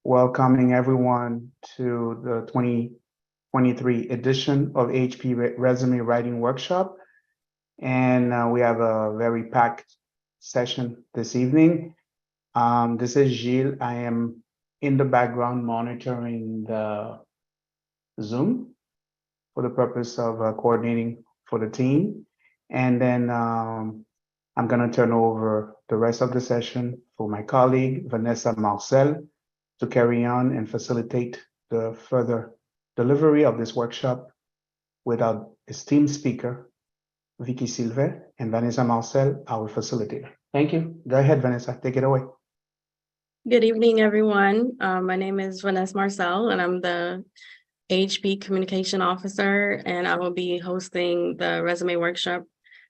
welcoming everyone to the 2023 edition of HP Resume Writing Workshop. And we have a very packed session this evening. This is Gilles. I am in the background monitoring the Zoom for the purpose of coordinating for the team. And then I'm going to turn over the rest of the session for my colleague, Vanessa Marcel, to carry on and facilitate the further delivery of this workshop with our esteemed speaker, Vicky Sylvain, and Vanessa Marcel, our facilitator. Thank you. Go ahead, Vanessa, take it away. Good evening, everyone. My name is Vanessa Marcel, and I'm the HP Communication Officer, and I will be hosting the resume workshop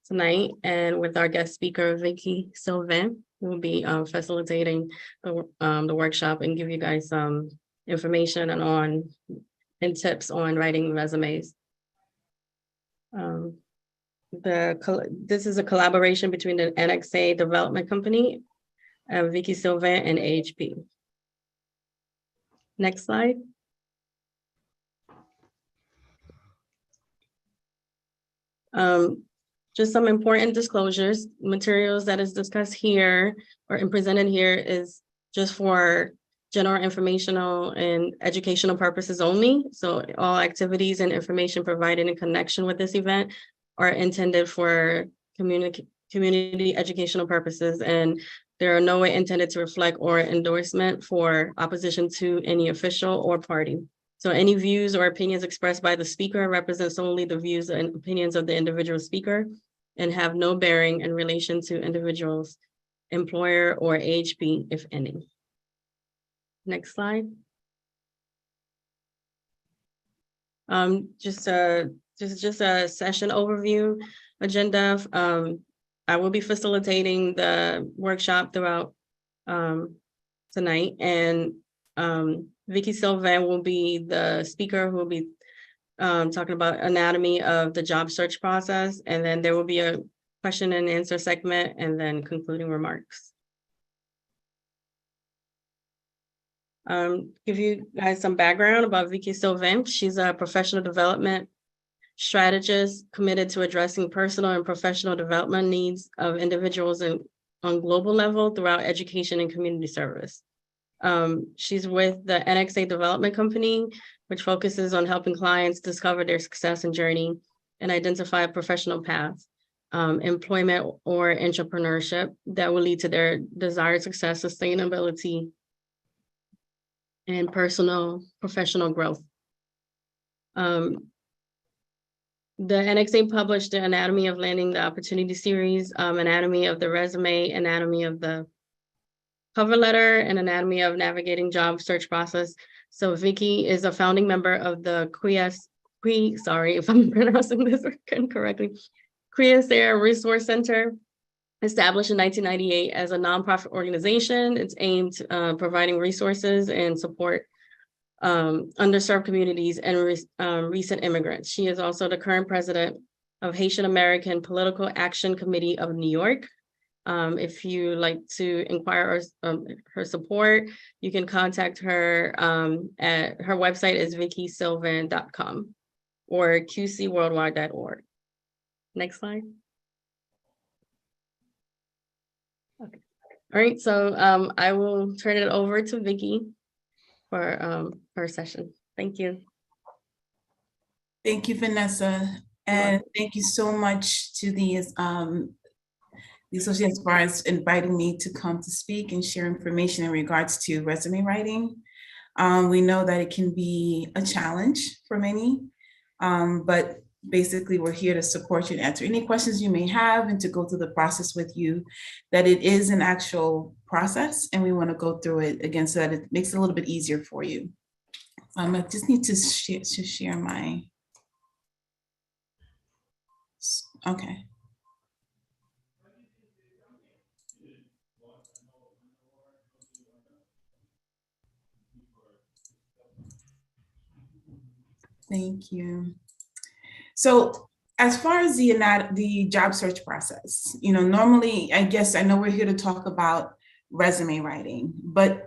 tonight. And with our guest speaker, Vicky Sylvain, we'll be facilitating the workshop and give you guys some information and tips on writing resumes. This is a collaboration between the NXA Development Company, Vicky Sylvain, and HP. Next slide. Just some important disclosures. Materials that is discussed here or presented here is just for general informational and educational purposes only. So all activities and information provided in connection with this event are intended for community educational purposes, and there are no way intended to reflect or endorsement for opposition to any official or party. So any views or opinions expressed by the speaker represent solely the views and opinions of the individual speaker and have no bearing in relation to individuals, employer, or HP, if any. Next slide. Just a session overview agenda. I will be facilitating the workshop throughout tonight, and Vicky Sylvain will be the speaker who will be talking about anatomy of the job search process, and then there will be a question and answer segment, and then concluding remarks. Give you guys some background about Vicky Sylvain. She's a professional development strategist committed to addressing personal and professional development needs of individuals on global level throughout education and community service. She's with the NXA Development Company, which focuses on helping clients discover their success and journey and identify a professional path, employment or entrepreneurship that will lead to their desired success, sustainability, and professional growth. The NXA published the Anatomy of Landing the Opportunity series, Anatomy of the Resume, Anatomy of the Cover Letter, and Anatomy of Navigating Job Search Process. So Vicky is a founding member of the sorry if I'm pronouncing this incorrectly, Creasair Resource Center, established in 1998 as a nonprofit organization. It's aimed at providing resources and support underserved communities and recent immigrants. She is also the current president of Haitian American Political Action Committee of New York. If you like to inquire her support, you can contact her at her website is vickysylvain.com or qcworldwide.org. Next slide. Okay. All right, so I will turn it over to Vicky for her session. Thank you. Thank you, Vanessa. And thank you so much to the Associates for inviting me to come to speak and share information in regards to resume writing. We know that it can be a challenge for many, but basically we're here to support you and answer any questions you may have and to go through the process with you, that it is an actual process and we want to go through it again so that it makes it a little bit easier for you. I just need to share my, okay. Thank you. So as far as the job search process, normally, I guess I know we're here to talk about resume writing, but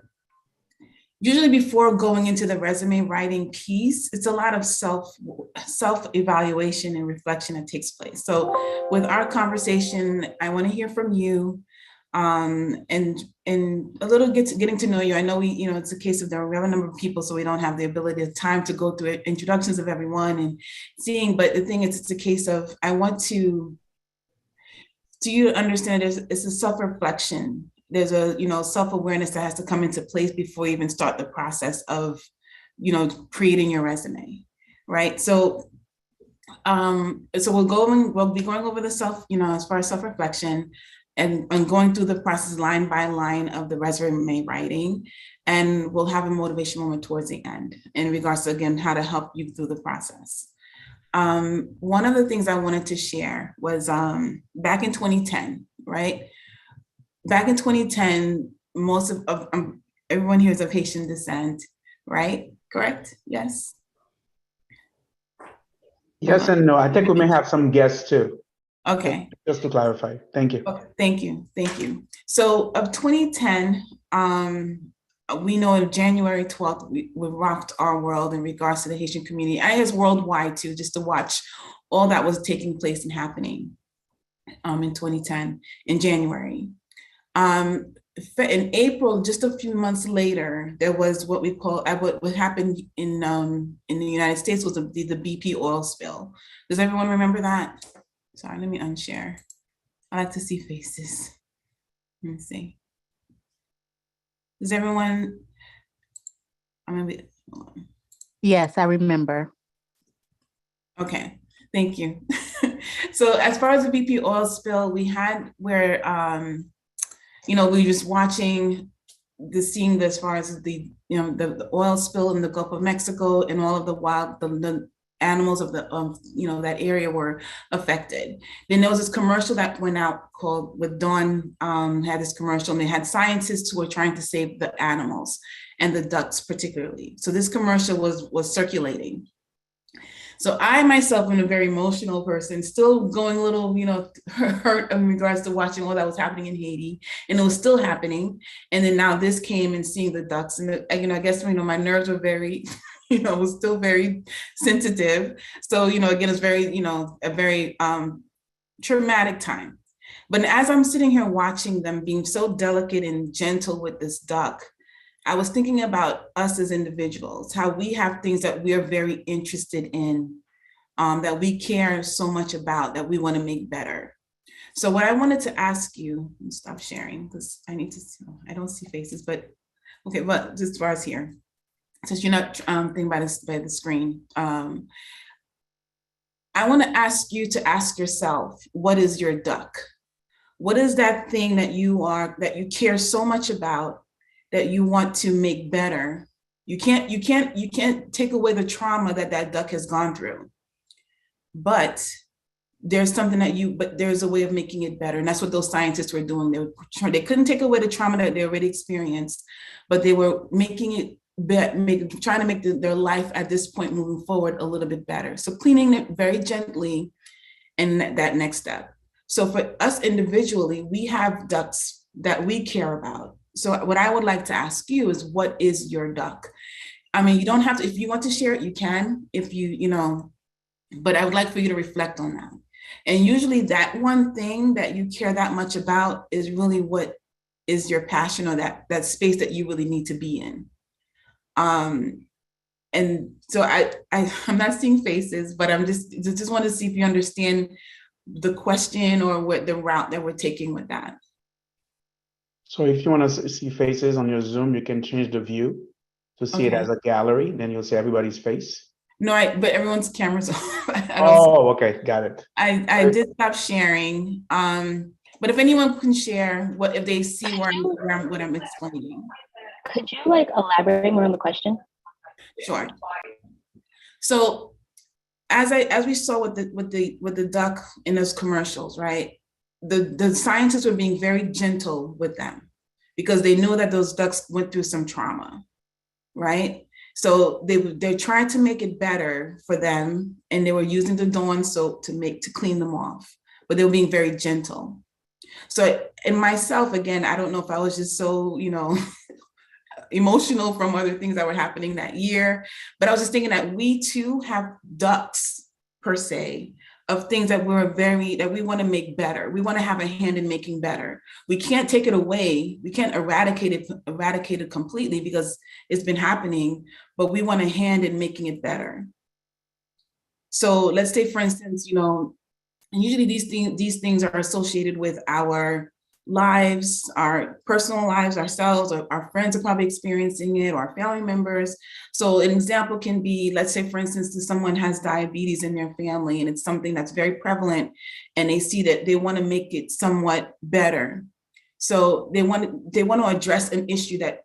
usually before going into the resume writing piece, it's a lot of self-evaluation and reflection that takes place. So with our conversation, I want to hear from you, and a little getting to know you. I know it's a case of we have a number of people, so we don't have the ability of time to go through introductions of everyone and seeing, but the thing is, it's a case of, I want to do you understand it's a self-reflection. There's a, self-awareness that has to come into place before you even start the process of, creating your resume, right? So, we'll be going over the as far as self-reflection and going through the process line by line of the resume writing. And we'll have a motivation moment towards the end in regards to, again, how to help you through the process. One of the things I wanted to share was back in 2010, right? Back in 2010, most of everyone here is of Haitian descent, right? Correct? Yes. Yes and no. I think we may have some guests too. Okay. Just to clarify. Thank you. Okay. Thank you. Thank you. So of 2010, we know in January 12th, we rocked our world in regards to the Haitian community. I guess worldwide too, just to watch all that was taking place and happening in 2010 in January. In April, just a few months later, there was what we call what happened in the United States was the BP oil spill. Does everyone remember that? Sorry, let me unshare. I like to see faces. Let me see. Does everyone? Yes, I remember. Okay, thank you. So as far as the BP oil spill, we had where we were just watching seeing as far as the oil spill in the Gulf of Mexico, and all of the animals of that area were affected. Then there was this commercial that went out called with Dawn had this commercial, and they had scientists who were trying to save the animals and the ducks particularly. So this commercial was circulating. So I myself am a very emotional person, still going a little, hurt in regards to watching all that was happening in Haiti, and it was still happening. And then now this came and seeing the ducks, and I guess my nerves were very, was still very sensitive. So again, it's very, a very traumatic time. But as I'm sitting here watching them being so delicate and gentle with this duck, I was thinking about us as individuals, how we have things that we are very interested in, that we care so much about, that we want to make better. So what I wanted to ask you, stop sharing because I don't see faces, but okay, but just as far as here, since you're not thinking by the screen, I want to ask you to ask yourself, what is your duck? What is that thing that you care so much about, that you want to make better? You can't take away the trauma that duck has gone through, but there's something but there's a way of making it better. And that's what those scientists were doing. They couldn't take away the trauma that they already experienced, but they were making it trying to make their life at this point moving forward a little bit better. So cleaning it very gently, and that next step. So for us individually, we have ducks that we care about. So what I would like to ask you is, what is your duck? I mean, you don't have to, if you want to share it, you can, but I would like for you to reflect on that. And usually that one thing that you care that much about is really what is your passion, or that space that you really need to be in. And so I'm not seeing faces, but I'm just want to see if you understand the question or what the route that we're taking with that. So if you want to see faces on your Zoom, you can change the view to see it as a gallery. Then you'll see everybody's face. No, but everyone's camera's off. Okay, got it. I did stop sharing. But if anyone can share if they see what I'm explaining. Could you elaborate more on the question? Sure. So as we saw with the duck in those commercials, right? The scientists were being very gentle with them because they knew that those ducks went through some trauma, right? So they're trying to make it better for them, and they were using the Dawn soap to clean them off, but they were being very gentle. So in myself, again, I don't know if I was just so, emotional from other things that were happening that year. But I was just thinking that we too have ducts per se of things that that we want to make better. We want to have a hand in making better. We can't take it away. We can't eradicate it completely because it's been happening, but we want a hand in making it better. So let's say, for instance, usually these things are associated with our lives, our personal lives, ourselves, or our friends are probably experiencing it, or our family members. So an example can be, let's say, for instance, that someone has diabetes in their family and it's something that's very prevalent and they see that they want to make it somewhat better. So they want to address an issue that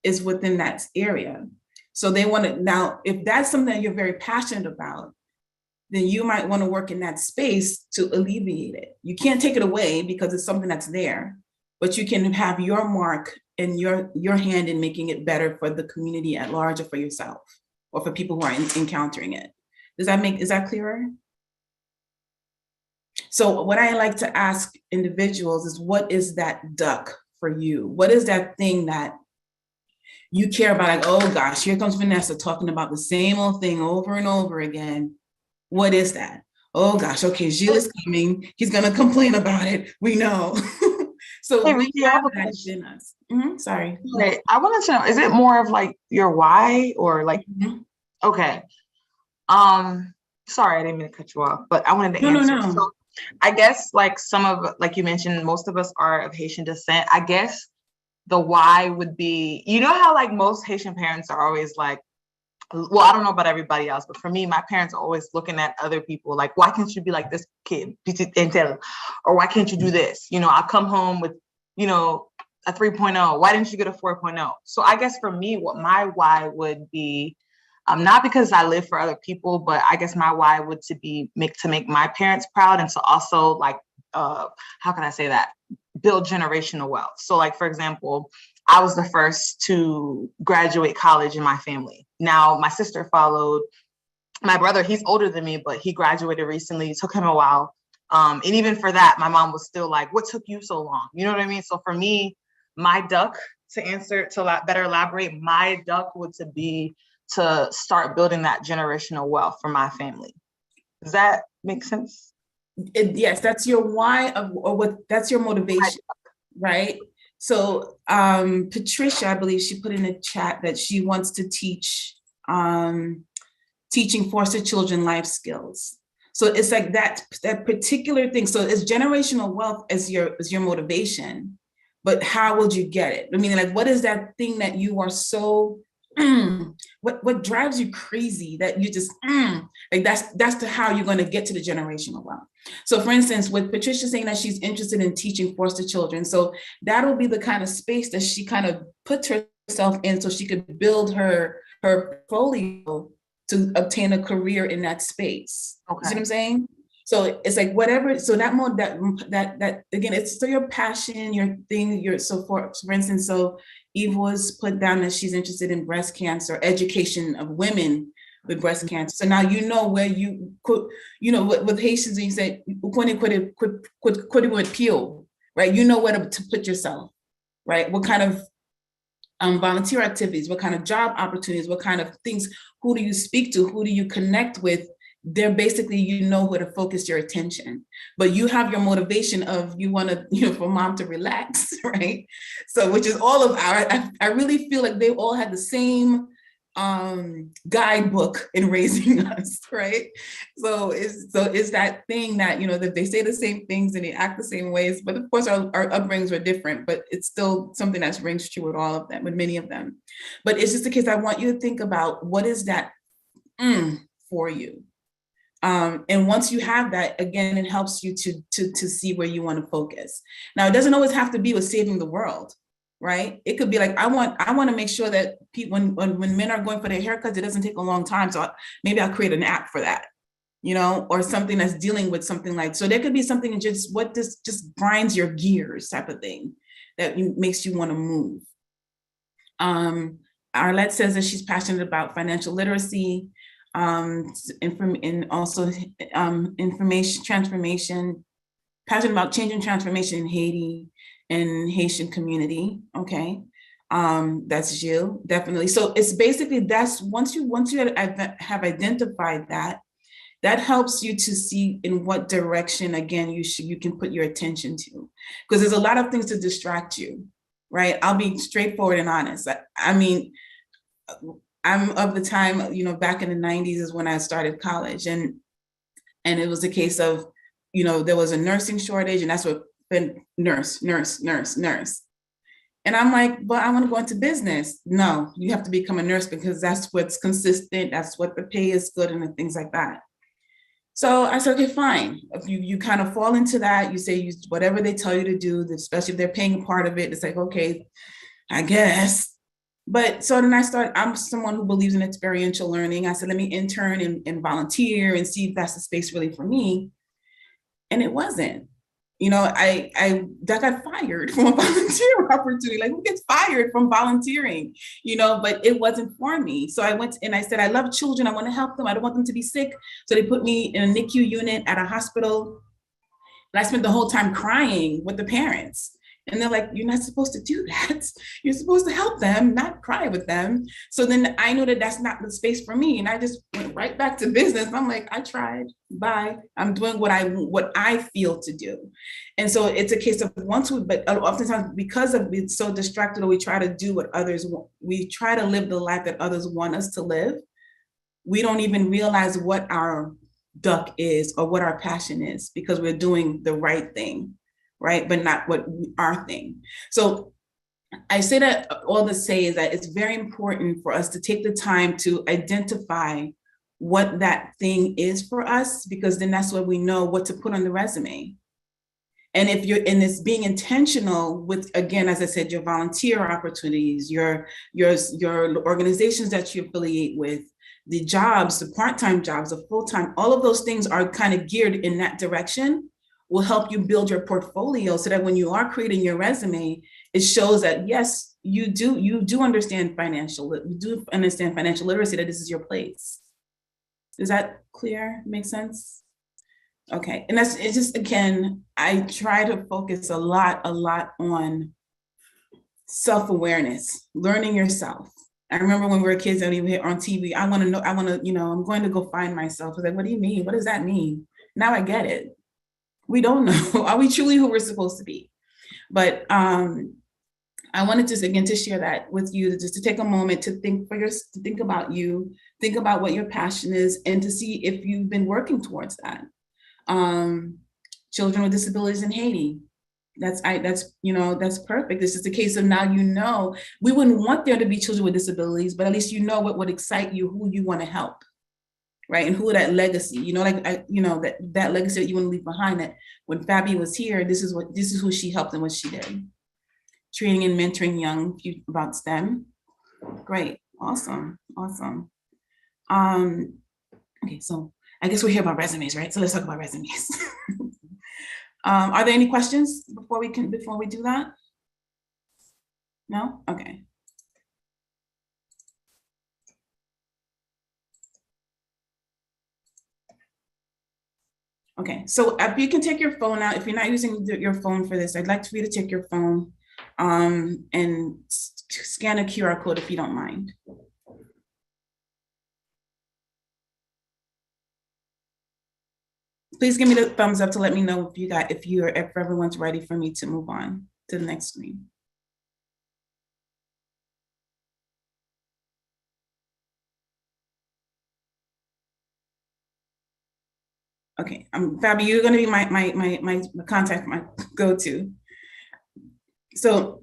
is within that area. So they want to, now, if that's something that you're very passionate about, then you might want to work in that space to alleviate it. You can't take it away because it's something that's there, but you can have your mark and your hand in making it better for the community at large, or for yourself, or for people who are encountering it. Is that clearer? So what I like to ask individuals is, what is that duck for you? What is that thing that you care about? Like, oh gosh, here comes Vanessa talking about the same old thing over and over again. What is that? Oh gosh, okay, Gilles is coming. He's gonna complain about it. We know. So Hey, we Ricky, I have have a that question. in us. Sorry. Okay, I wanted to know, is it more of like your why, or like, Mhm. okay. Sorry, I didn't mean to cut you off, but I wanted to No, answer. no. So I guess like like you mentioned, most of us are of Haitian descent. I guess the why would be, how like most Haitian parents are always like, well, I don't know about everybody else, but for me, my parents are always looking at other people like, why can't you be like this kid, or why can't you do this? I'll come home with, a 3.0. Why didn't you get a 4.0? So I guess for me, what my why would be, not because I live for other people, but I guess my why would to make my parents proud, and to also like, how can I say that? Build generational wealth. So like, for example, I was the first to graduate college in my family. Now my sister followed. My brother, he's older than me, but he graduated recently. It took him a while. And even for that, my mom was still like, what took you so long? You know what I mean? So for me, my duck, to better elaborate, my duck would be to start building that generational wealth for my family. Does that make sense? Yes, that's your why that's your motivation, right? So Patricia, I believe she put in a chat that she wants to teach teaching foster children life skills. So it's like that particular thing. So it's generational wealth as your motivation, but how would you get it? I mean, like, what is that thing that you are so what drives you crazy that you just like that's how you're going to get to the generational wealth. So for instance, with Patricia saying that she's interested in teaching foster children, so that'll be the kind of space that she kind of puts herself in so she could build her portfolio to obtain a career in that space. Okay. You see what I'm saying? So it's like whatever, so that again, it's still your passion, your thing, for instance, so Eve was put down that she's interested in breast cancer, education of women with breast cancer. So now you know where you could, with Haitians, you say, right? You know where to put yourself, right? What kind of volunteer activities, what kind of job opportunities, what kind of things, who do you speak to, who do you connect with? They're basically, where to focus your attention, but you have your motivation of you want to, for mom to relax, right? So, which is all of I really feel like they all had the same guidebook in raising us, right? So it's that thing that, that they say the same things and they act the same ways, but of course our upbringings were different, but it's still something that rings true with all of them, with many of them. But it's just the case, I want you to think about what is that for you. And once you have that, again, it helps you to see where you want to focus. Now, it doesn't always have to be with saving the world, right? It could be like, I want to make sure that people, when men are going for their haircuts, it doesn't take a long time. So maybe I'll create an app for that, or something that's dealing with something like, so there could be something just grinds your gears type of thing that makes you want to move. Arlette says that she's passionate about financial literacy, and also information transformation, passionate about change and transformation in Haiti and Haitian community. Okay. That's you, definitely. So it's basically, that's once you have identified that, that helps you to see in what direction, again, you can put your attention to, because there's a lot of things to distract you, right? I'll be straightforward and honest. I mean, I'm of the time, you know, back in the 90s is when I started college, and it was a case of, you know, there was a nursing shortage, and that's what been nurse. And I'm like, but I want to go into business. No, you have to become a nurse because that's what's consistent. That's what the pay is good and things like that. So I said, okay, fine. If you kind of fall into that, you say whatever they tell you to do, especially if they're paying a part of it, it's like, okay, I guess. But so then I'm someone who believes in experiential learning. I said, let me intern and volunteer and see if that's the space really for me. And it wasn't. You know, I got fired from a volunteer opportunity. Like, who gets fired from volunteering? You know, but it wasn't for me. So I went and I said, I love children. I want to help them. I don't want them to be sick. So they put me in a NICU unit at a hospital. And I spent the whole time crying with the parents. And they're like, you're not supposed to do that. You're supposed to help them, not cry with them. So then I knew that that's not the space for me. And I just went right back to business. I'm like, I tried, bye. I'm doing what I feel to do. And so it's a case of but oftentimes because of being so distracted, or we try to do what others want, we try to live the life that others want us to live. We don't even realize what our duck is or what our passion is, because we're doing the right thing, right? But not what our thing. So I say that all to say is that it's very important for us to take the time to identify what that thing is for us, because then that's what we know what to put on the resume. And if you're in this, being intentional with, again, as I said, your volunteer opportunities, your organizations that you affiliate with, the jobs, the part-time jobs, the full-time, all of those things are kind of geared in that direction, will help you build your portfolio so that when you are creating your resume, it shows that, yes, you do understand financial literacy, that this is your place. Is that clear? Make sense? Okay, and it's just, again, I try to focus a lot on self-awareness, learning yourself. I remember when we were kids and we were on TV, I'm going to go find myself. I was like, what do you mean? What does that mean? Now I get it. We don't know. Are we truly who we're supposed to be? But I wanted to share that with you, just to take a moment to think about you, think about what your passion is, and to see if you've been working towards that. Children with disabilities in Haiti. That's perfect. This is the case of now, we wouldn't want there to be children with disabilities, but at least what would excite you, who you want to help, right? And who that legacy, that legacy that you want to leave behind, that when Fabi was here, this is who she helped and what she did. Training and mentoring young people about STEM. Great, awesome. Okay, so I guess we're here about resumes, right? So let's talk about resumes. Are there any questions before we do that? No? Okay. Okay, so if you can take your phone out, if you're not using your phone for this, I'd like for you to take your phone and scan a QR code if you don't mind. Please give me the thumbs up to let me know if everyone's ready for me to move on to the next screen. Okay, Fabi, you're gonna be my contact, my go-to. So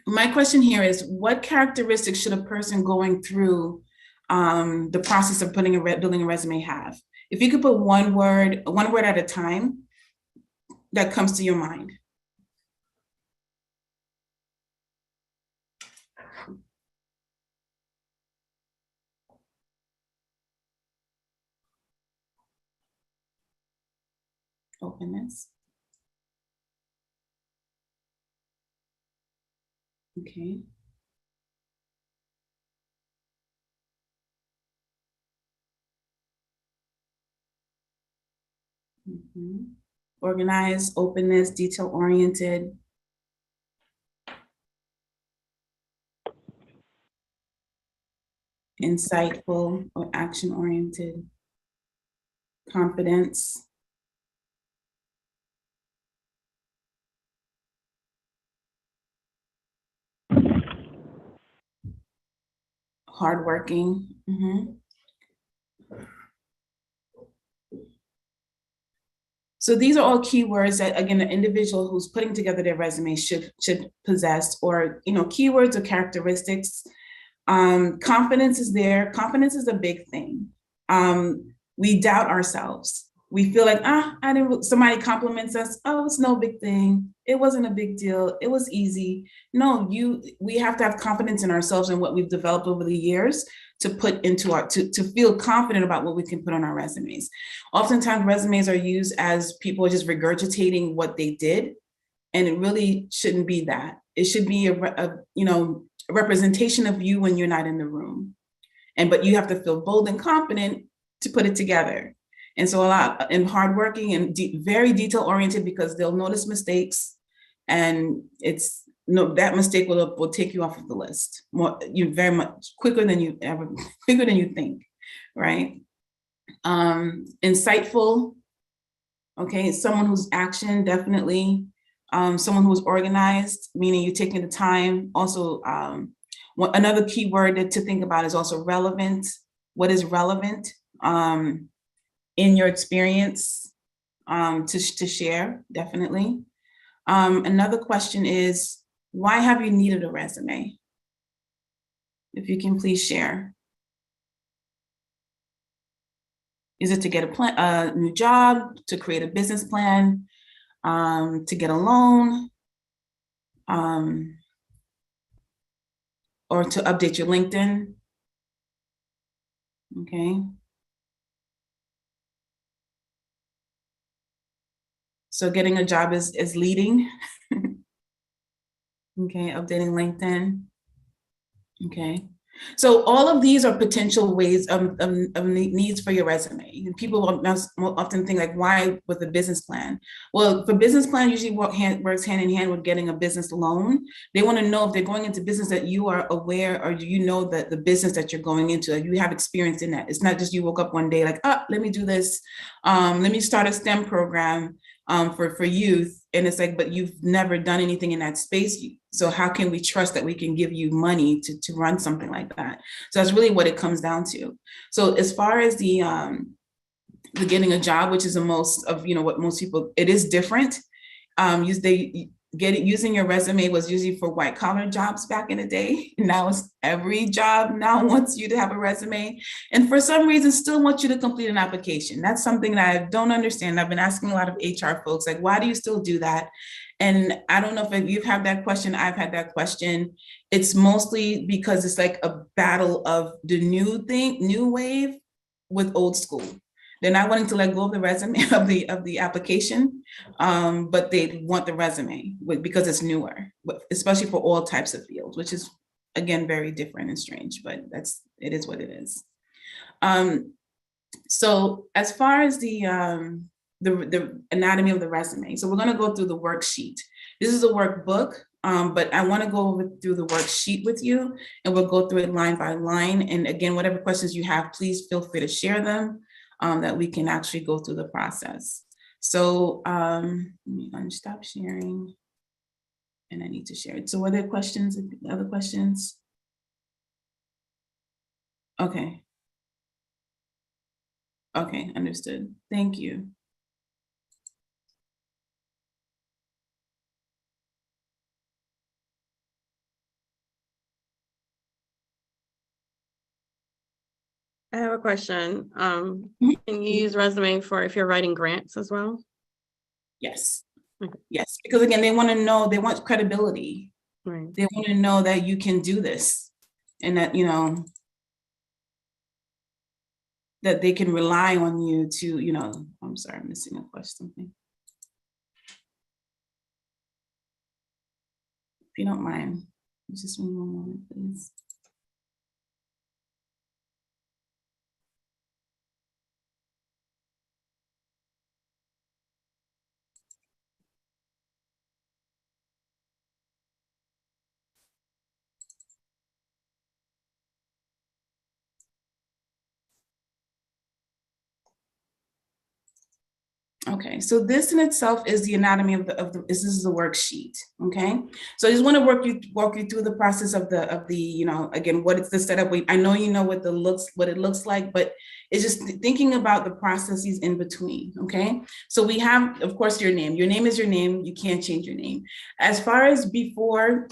my question here is, what characteristics should a person going through the process of building a resume have? If you could put one word at a time that comes to your mind. Openness. Okay. Mm-hmm. Organized, openness, detail-oriented. insightful or action-oriented, confidence, hardworking. So these are all keywords that, again, the individual who's putting together their resume should possess, or, you know, keywords or characteristics. Confidence is there. Confidence is a big thing. We doubt ourselves. We feel like, somebody compliments us. Oh, it's no big thing. It wasn't a big deal. It was easy. No, we have to have confidence in ourselves and what we've developed over the years to put into to feel confident about what we can put on our resumes. Oftentimes resumes are used as people are just regurgitating what they did. And it really shouldn't be that. It should be a representation of you when you're not in the room. But you have to feel bold and confident to put it together. And so a lot in hardworking and very detail oriented, because they'll notice mistakes, and that mistake will take you off of the list very much quicker than you think, right? Insightful, okay, someone who's action, definitely. Someone who's organized, meaning you're taking the time. Also, another key word to think about is also relevant. What is relevant in your experience to share, definitely. Another question is, why have you needed a resume? If you can please share. Is it to get a new job, to create a business plan, to get a loan, or to update your LinkedIn? Okay. So getting a job is leading. Okay, updating LinkedIn. Okay. So all of these are potential ways of needs for your resume. People often think like, why with a business plan? Well, the business plan usually works hand in hand with getting a business loan. They want to know if they're going into business that you are aware, or do you know that the business that you're going into, you have experience in that. It's not just you woke up one day like, let me do this. Let me start a STEM program for youth. And it's like, but you've never done anything in that space. So how can we trust that we can give you money to run something like that? So that's really what it comes down to. So as far as the getting a job, which is the most of, what most people, it is different. Using your resume was usually for white collar jobs back in the day. Now it's every job now wants you to have a resume, and for some reason still wants you to complete an application. That's something that I don't understand. I've been asking a lot of HR folks, like, why do you still do that? And I don't know if you've had that question. I've had that question. It's mostly because it's like a battle of the new wave with old school. They're not wanting to let go of the resume of the application, but they want the resume because it's newer, especially for all types of fields, which is again very different and strange, but it is what it is. So as far as the anatomy of the resume, so we're going to go through the worksheet. This is a workbook, but I want to go through the worksheet with you, and we'll go through it line by line. And again, whatever questions you have, please feel free to share them. That we can actually go through the process. So let me unstop sharing, and I need to share it. So are there questions, other questions? Okay. Okay, understood. Thank you. I have a question. Can you use resume for if you're writing grants as well? Yes. Okay. Yes, because again, they want to know, they want credibility. Right. They want to know that you can do this, and that, that they can rely on you to, I'm sorry, I'm missing a question. If you don't mind, just one moment, please. Okay, so this in itself is the anatomy of this is the worksheet. Okay, so I just want to walk you through the process of the again, what is the setup. I know you know what it looks like, but it's just thinking about the processes in between. Okay, so we have, of course, your name. Your name is your name. You can't change your name. As far as before,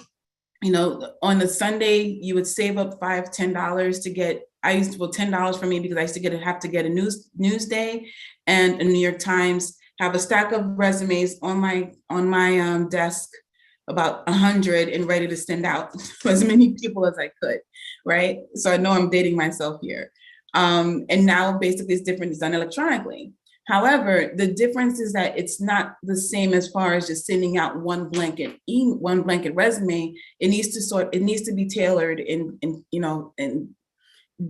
on a Sunday, you would save up $5, $10 to get. I used to, well, $10 for me because I used to have to get a Newsday and a New York Times, have a stack of resumes on my desk, about 100, and ready to send out to as many people as I could, right? So I know I'm dating myself here. And now basically it's different, it's done electronically. However, the difference is that it's not the same as far as just sending out one blanket resume. It needs to be tailored and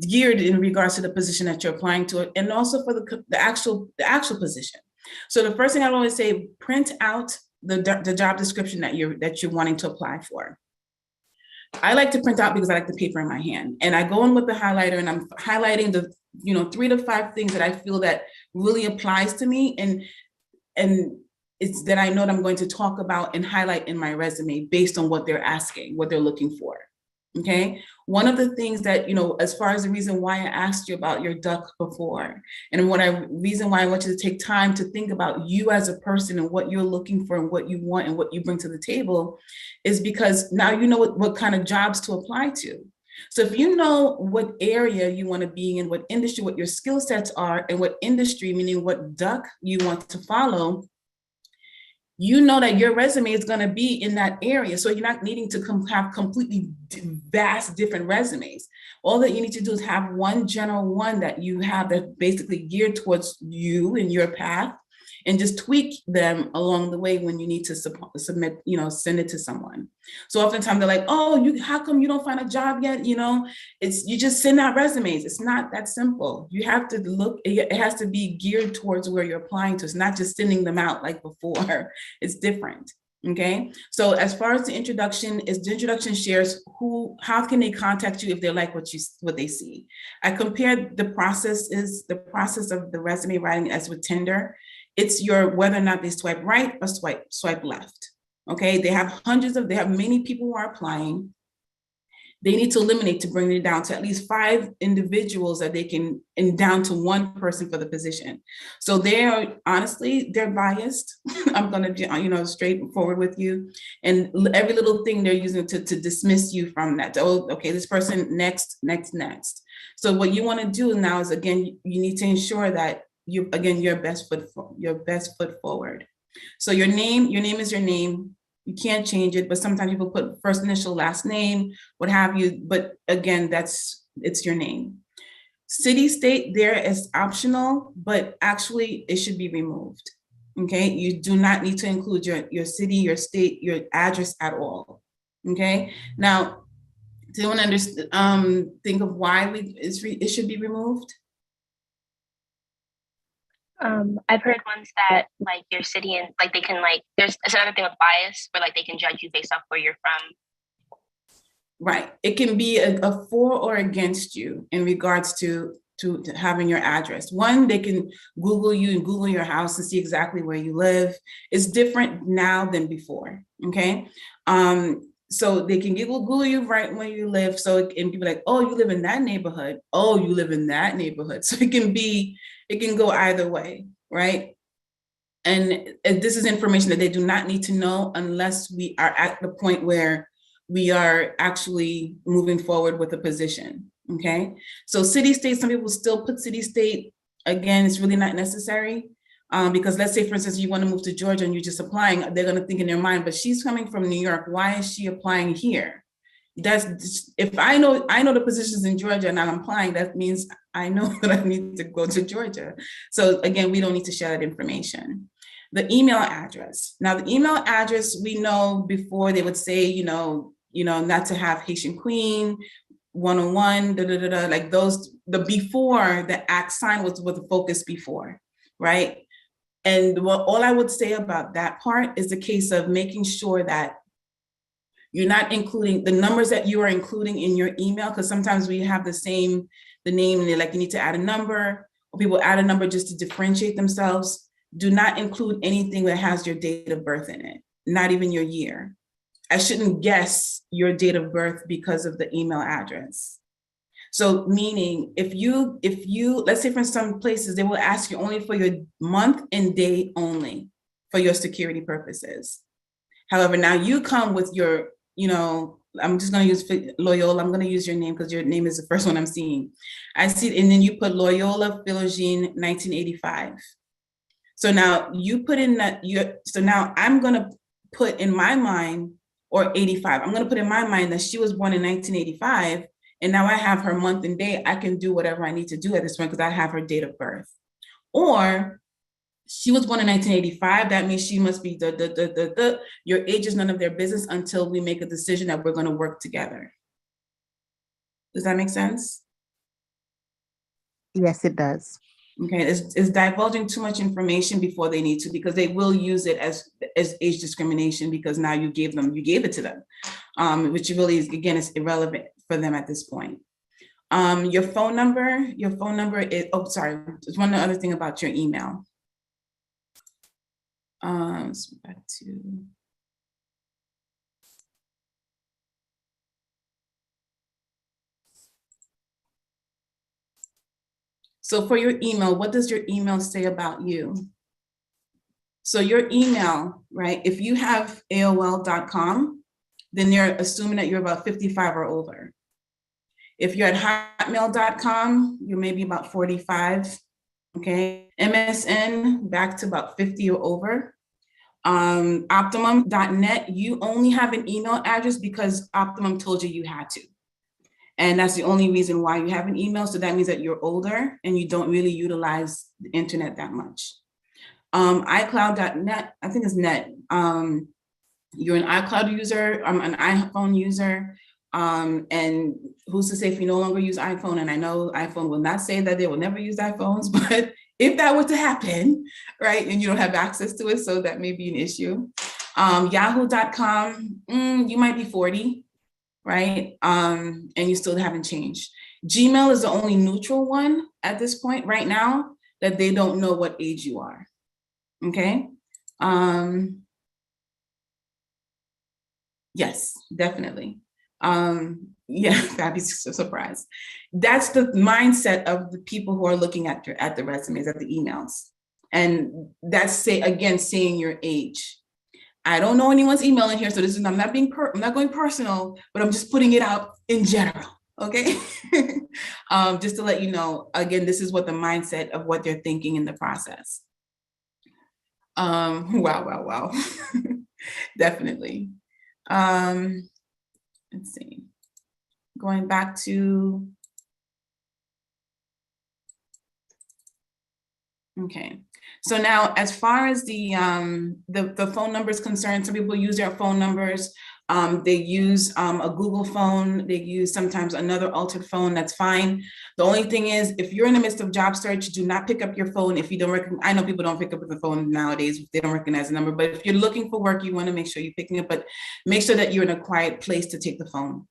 geared in regards to the position that you're applying to, and also for the actual position. So the first thing I always say, print out the job description that you're wanting to apply for. I like to print out because I like the paper in my hand, and I go in with the highlighter and I'm highlighting the 3 to 5 things that I feel that really applies to me, and it's that I know that I'm going to talk about and highlight in my resume based on what they're asking, what they're looking for. Okay. One of the things that, as far as the reason why I asked you about your duck before, and reason why I want you to take time to think about you as a person and what you're looking for and what you want and what you bring to the table, is because now you know what kind of jobs to apply to. So if you know what area you want to be in, what industry, what your skill sets are, and what industry, meaning what duck you want to follow, you know that your resume is going to be in that area. So you're not needing to have completely vast different resumes. All that you need to do is have one general one that you have that basically geared towards you and your path, and just tweak them along the way when you need to submit, send it to someone. So oftentimes they're like, oh, how come you don't find a job yet? You just send out resumes. It's not that simple. You have to look, it has to be geared towards where you're applying to. It's not just sending them out like before. It's different. Okay. So as far as the introduction shares how can they contact you if they like what they see. I compared the process of the resume writing as with Tinder. It's whether or not they swipe right or swipe left. Okay, they have many people who are applying. They need to eliminate to bring it down to at least 5 individuals that they can, and down to 1 person for the position. So they're biased. I'm going to be, straightforward with you. And every little thing they're using to dismiss you from that. Oh, okay, this person next. So what you want to do now is, again, you need to ensure that your best foot forward. So your name is your name. You can't change it, but sometimes people put first initial, last name, what have you. But again, it's your name. City, state there is optional, but actually it should be removed. Okay, you do not need to include your city, your state, your address at all. Okay, now do you want to think of why it should be removed? I've heard ones that like your city and like they can there's another thing with bias where they can judge you based off where you're from. Right. It can be a for or against you in regards to having your address. One, they can Google you and Google your house and see exactly where you live. It's different now than before. Okay. So they can Google you right where you live. So it can be like, oh, you live in that neighborhood. Oh, you live in that neighborhood. So it can go either way, right? And this is information that they do not need to know unless we are at the point where we are actually moving forward with a position, okay? So city, state, some people still put city, state. Again, it's really not necessary. Because let's say, for instance, you want to move to Georgia and you're just applying, they're going to think in their mind, but she's coming from New York. Why is she applying here? If I know the positions in Georgia and I'm applying, that means I know that I need to go to Georgia. So again, we don't need to share that information. The email address. Now, the email address, we know before they would say, not to have Haitian Queen, 101, like those, the before the @ sign was the focus before, right? And all I would say about that part is the case of making sure that you're not including the numbers that you are including in your email, because sometimes we have the name, and they're like, you need to add a number, or people add a number just to differentiate themselves. do not include anything that has your date of birth in it, not even your year. I shouldn't guess your date of birth because of the email address. So meaning if you, let's say for some places, they will ask you only for your month and day only for your security purposes. However, now you come with your, I'm just going to use Loyola. I'm going to use your name because your name is the first one I'm seeing. I see it, and then you put Loyola Philogene 1985. So now you put in that, so now I'm going to put in my mind, or 85, I'm going to put in my mind that she was born in 1985, and now I have her month and day. I can do whatever I need to do at this point because I have her date of birth. Or she was born in 1985, that means she must be your age is none of their business until we make a decision that we're going to work together. Does that make sense? Yes, it does. Okay, it's divulging too much information before they need to, because they will use it as age discrimination because now you gave it to them, which really is, again, is irrelevant for them at this point. Your phone number is, oh, sorry, there's one other thing about your email. Let's go back to. So for your email, what does your email say about you? So your email, right? If you have AOL.com, then they're assuming that you're about 55 or older. If you're at hotmail.com, you're maybe about 45. Okay. MSN, back to about 50 or over. Optimum.net, you only have an email address because Optimum told you had to. And that's the only reason why you have an email. So that means that you're older and you don't really utilize the internet that much. iCloud.net, I think it's net. You're an iCloud user, I'm an iPhone user. And who's to say if you no longer use iPhone, and I know iPhone will not say that they will never use iPhones, but if that were to happen, right, and you don't have access to it, so that may be an issue. Yahoo.com, you might be 40, right? And you still haven't changed. Gmail is the only neutral one at this point right now that they don't know what age you are, okay? Yes, definitely. Yeah, that'd be a surprise. That's the mindset of the people who are looking at the resumes, at the emails. And that's saying your age. I don't know anyone's email in here, so this is, I'm not going personal, but I'm just putting it out in general, okay? Just to let you know, again, this is what the mindset of what they're thinking in the process. Wow. Definitely. Let's see, going back to, okay. So now, as far as the phone number is concerned, some people use their phone numbers. They use a Google phone. They use sometimes another altered phone. That's fine. The only thing is, if you're in the midst of job search, do not pick up your phone if you don't recognize. I know people don't pick up the phone nowadays if they don't recognize the number. But if you're looking for work, you want to make sure you're picking up. But make sure that you're in a quiet place to take the phone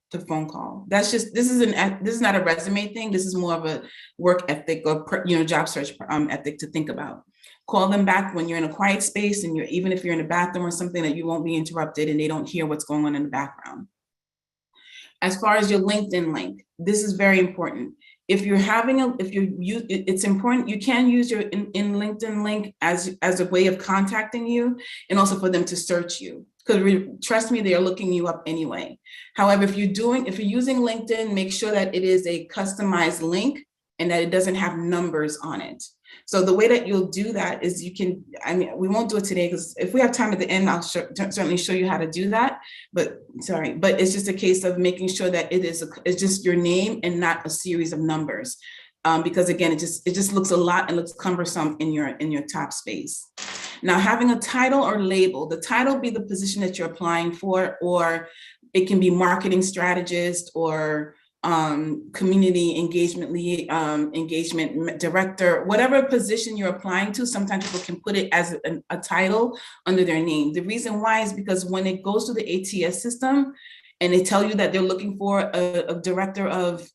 call. That's just, this is not a resume thing. This is more of a work ethic or job search ethic to think about. Call them back when you're in a quiet space, and even if you're in a bathroom or something, that you won't be interrupted and they don't hear what's going on in the background. As far as your LinkedIn link, this is very important. If you're having it's important, you can use your in LinkedIn link as a way of contacting you, and also for them to search you. Because trust me, they are looking you up anyway. However, if you're using LinkedIn, make sure that it is a customized link and that it doesn't have numbers on it. So the way that you'll do that is we won't do it today, because if we have time at the end, I'll certainly show you how to do that. But it's just a case of making sure that it's just your name and not a series of numbers. Because again, it just looks a lot and looks cumbersome in your top space. Now, having a title or label, the title be the position that you're applying for, or it can be marketing strategist or community engagement director, whatever position you're applying to. Sometimes people can put it as a title under their name. The reason why is because when it goes to the ATS system and they tell you that they're looking for a director of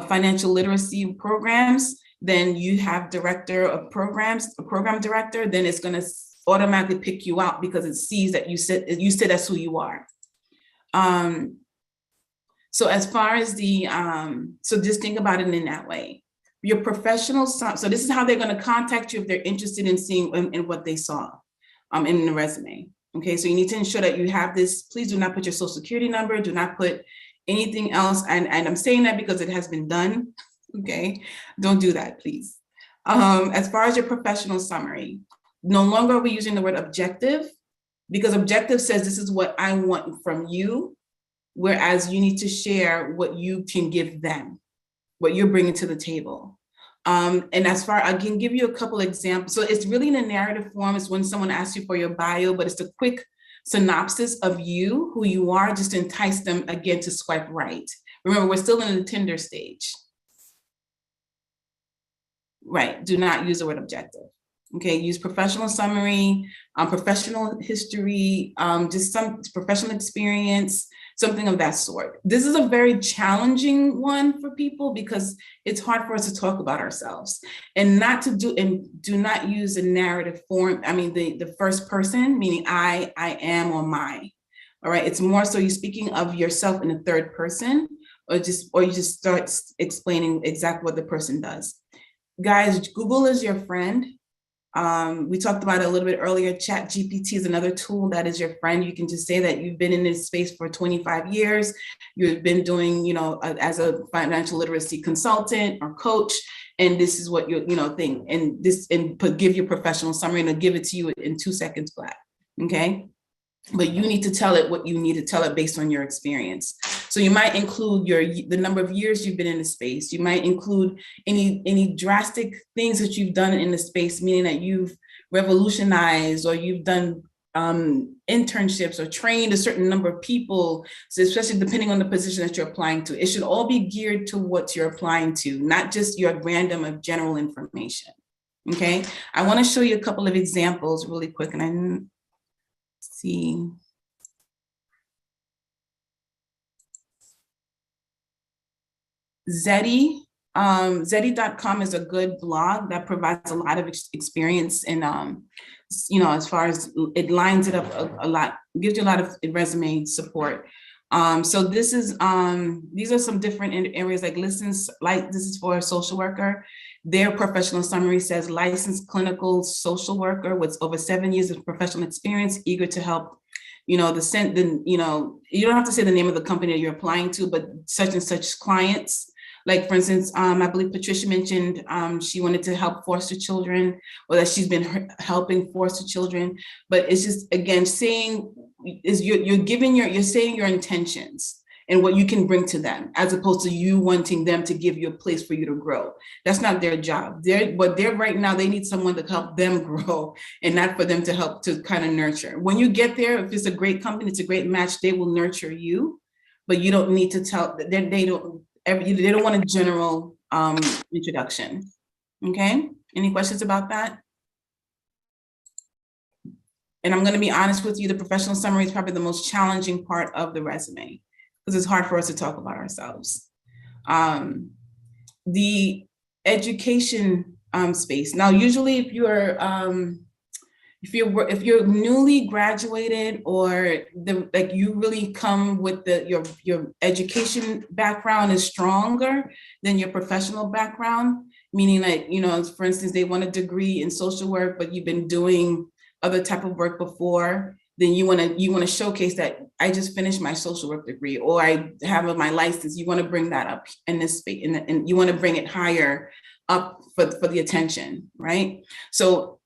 financial literacy programs, then you have director of programs, a program director, then it's going to automatically pick you out because it sees that you said that's who you are. So as far as the, so just think about it in that way. Your professional, so this is how they're going to contact you if they're interested in seeing in what they saw in the resume. Okay, so you need to ensure that you have this. Please do not put your social security number, do not put anything else. And I'm saying that because it has been done. Okay, don't do that, please. As far as your professional summary, no longer are we using the word objective, because objective says this is what I want from you, whereas you need to share what you can give them, what you're bringing to the table. And as far, I can give you a couple examples. So it's really in a narrative form. It's when someone asks you for your bio, but it's a quick synopsis of you, who you are, just to entice them again to swipe right. Remember, we're still in the Tinder stage. Right, do not use the word objective. Okay, use professional summary, professional history, just some professional experience, something of that sort. This is a very challenging one for people because it's hard for us to talk about ourselves and do not use a narrative form. I mean, the first person, meaning I am, or my. All right, it's more so you're speaking of yourself in the third person, or you just start explaining exactly what the person does. Guys, Google is your friend. We talked about it a little bit earlier. ChatGPT is another tool that is your friend. You can just say that you've been in this space for 25 years. You've been doing, as a financial literacy consultant or coach, and this is what your, thing, and give your professional summary, and it'll give it to you in 2 seconds flat. Okay. But you need to tell it what you need to tell it based on your experience. So you might include the number of years you've been in the space. You might include any drastic things that you've done in the space, meaning that you've revolutionized or you've done internships or trained a certain number of people. So especially depending on the position that you're applying to, it should all be geared to what you're applying to, not just your random of general information. Okay, I want to show you a couple of examples really quick, and I didn't see. Zeddy, Zeddy.com is a good blog that provides a lot of experience, and as far as it lines it up a lot, gives you a lot of resume support. So this is these are some different areas, like this is for a social worker. Their professional summary says licensed clinical social worker with over 7 years of professional experience, eager to help. You don't have to say the name of the company that you're applying to, but such and such clients. Like, for instance, I believe Patricia mentioned she wanted to help foster children, or that she's been helping foster children. But it's just, again, saying is you're saying your intentions and what you can bring to them, as opposed to you wanting them to give you a place for you to grow. That's not their job. They're right now, they need someone to help them grow, and not for them to help to kind of nurture. When you get there, if it's a great company, it's a great match, they will nurture you, but you don't need to tell, they don't want a general introduction. Okay, any questions about that? And I'm going to be honest with you, the professional summary is probably the most challenging part of the resume, because it's hard for us to talk about ourselves. The education space. Now, usually if you're newly graduated, or you really come with your education background is stronger than your professional background, meaning for instance, they want a degree in social work, but you've been doing other type of work before, then you want to showcase that I just finished my social work degree, or I have my license. You want to bring that up in this space, and you want to bring it higher up for the attention, right? So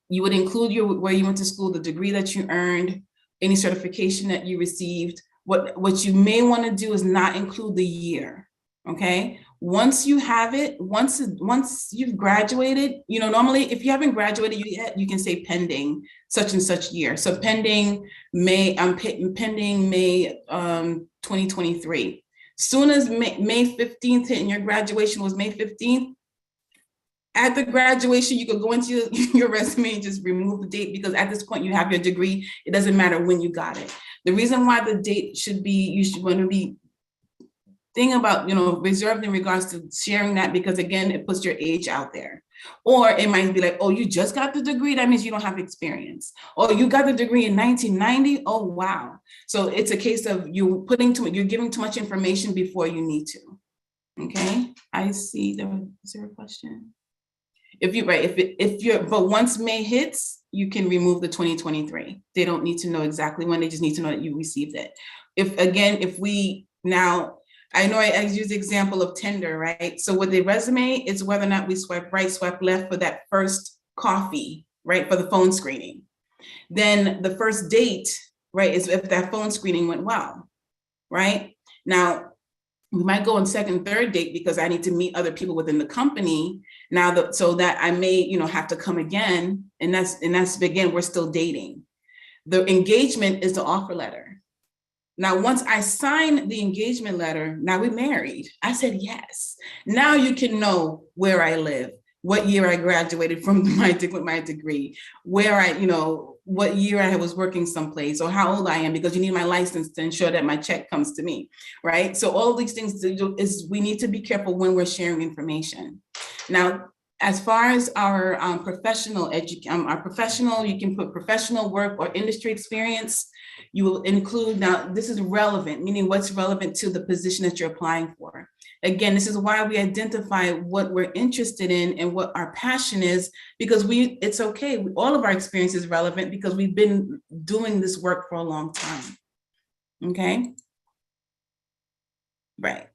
you would include where you went to school, the degree that you earned, any certification that you received. What you may want to do is not include the year, okay? Once you have it, once you've graduated, normally if you haven't graduated yet, you can say pending such and such year. So pending May 2023. Soon as May 15th hit and your graduation was May 15th, at the graduation, you could go into your resume and just remove the date, because at this point you have your degree. It doesn't matter when you got it. The reason why the date should be, you should want to be thing about, reserved in regards to sharing that, because again, it puts your age out there. Or it might be like, oh, you just got the degree, that means you don't have experience. Or you got the degree in 1990, oh, wow. So it's a case of you're giving too much information before you need to. Okay, I see, is there a question? But once May hits, you can remove the 2023. They don't need to know exactly when, they just need to know that you received it. I know I use the example of Tinder, right? So with the resume, it's whether or not we swipe right, swipe left for that first coffee, right? For the phone screening. Then the first date, right, is if that phone screening went well, right? Now, we might go on second, third date because I need to meet other people within the company now, so that I may, have to come again. And that's again, we're still dating. The engagement is the offer letter. Now, once I sign the engagement letter, now we're married. I said, yes. Now you can know where I live, what year I graduated from my degree, where what year I was working someplace, or how old I am, because you need my license to ensure that my check comes to me, right? So all of these things we need to be careful when we're sharing information. Now, as far as our professional, you can put professional work or industry experience. You will include, now this is relevant, meaning what's relevant to the position that you're applying for. Again, this is why we identify what we're interested in and what our passion is, because it's okay. All of our experience is relevant because we've been doing this work for a long time. Okay. Right.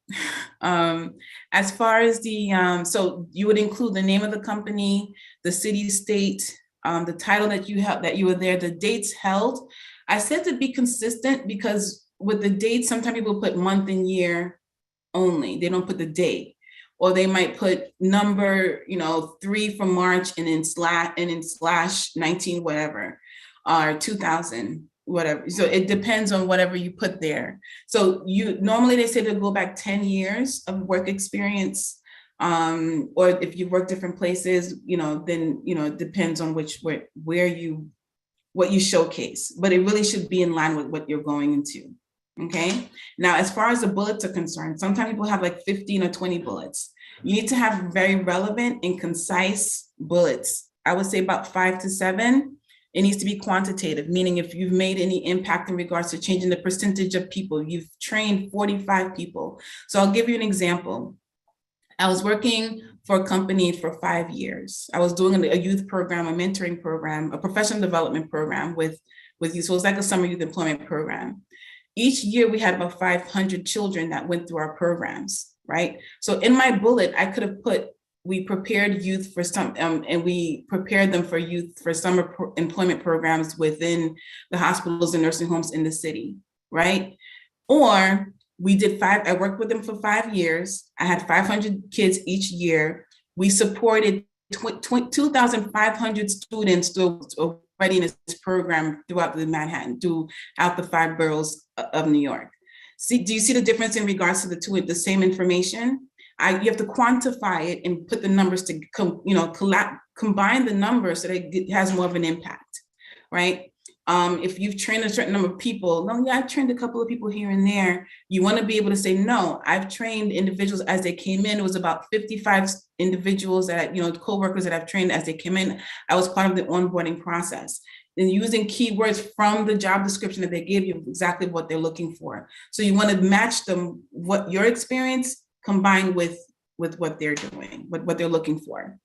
As far as so you would include the name of the company, the city, state, the title that you were there, the dates held. I said to be consistent because with the dates, sometimes people put month and year only. They don't put the date, or they might put number, 3 from March and then slash 19, whatever, or 2000, whatever. So it depends on whatever you put there. So normally they say to go back 10 years of work experience. Or if you work different places, then, it depends on what you showcase, but it really should be in line with what you're going into. Okay. Now, as far as the bullets are concerned, sometimes people have like 15 or 20 bullets. You need to have very relevant and concise bullets. I would say about 5 to 7. It needs to be quantitative, meaning if you've made any impact in regards to changing the percentage of people, you've trained 45 people. So I'll give you an example. I was working for a company for 5 years. I was doing a youth program, a mentoring program, a professional development program with youth. So it was like a summer youth employment program. Each year we had about 500 children that went through our programs, right? So in my bullet, I could have put, we prepared youth for and we prepared them for youth for summer employment programs within the hospitals and nursing homes in the city, right? Or I worked with them for 5 years. I had 500 kids each year. We supported 2,500 students through a readiness program throughout the Manhattan, throughout the 5 boroughs of New York. Do you see the difference in regards to the same information? You have to quantify it and put the numbers to, combine the numbers so that it has more of an impact, right? If you've trained a certain number of people, I've trained a couple of people here and there. You want to be able to say, no, I've trained individuals as they came in. It was about 55 individuals that, co-workers that I've trained as they came in. I was part of the onboarding process. And using keywords from the job description that they give you exactly what they're looking for. So you want to match them, what your experience combined with what they're doing, what they're looking for.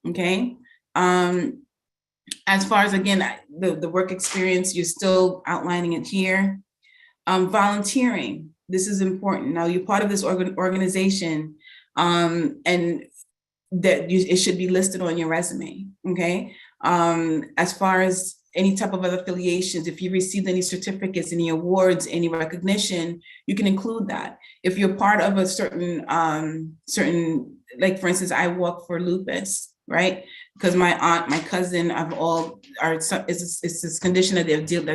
Okay. As far as, again, the work experience, you're still outlining it here. Volunteering, this is important. Now you're part of this organization, and that it should be listed on your resume, okay? As far as any type of other affiliations, if you received any certificates, any awards, any recognition, you can include that. If you're part of a certain, like for instance, I work for lupus, right? Because my aunt, my cousin, it's this condition that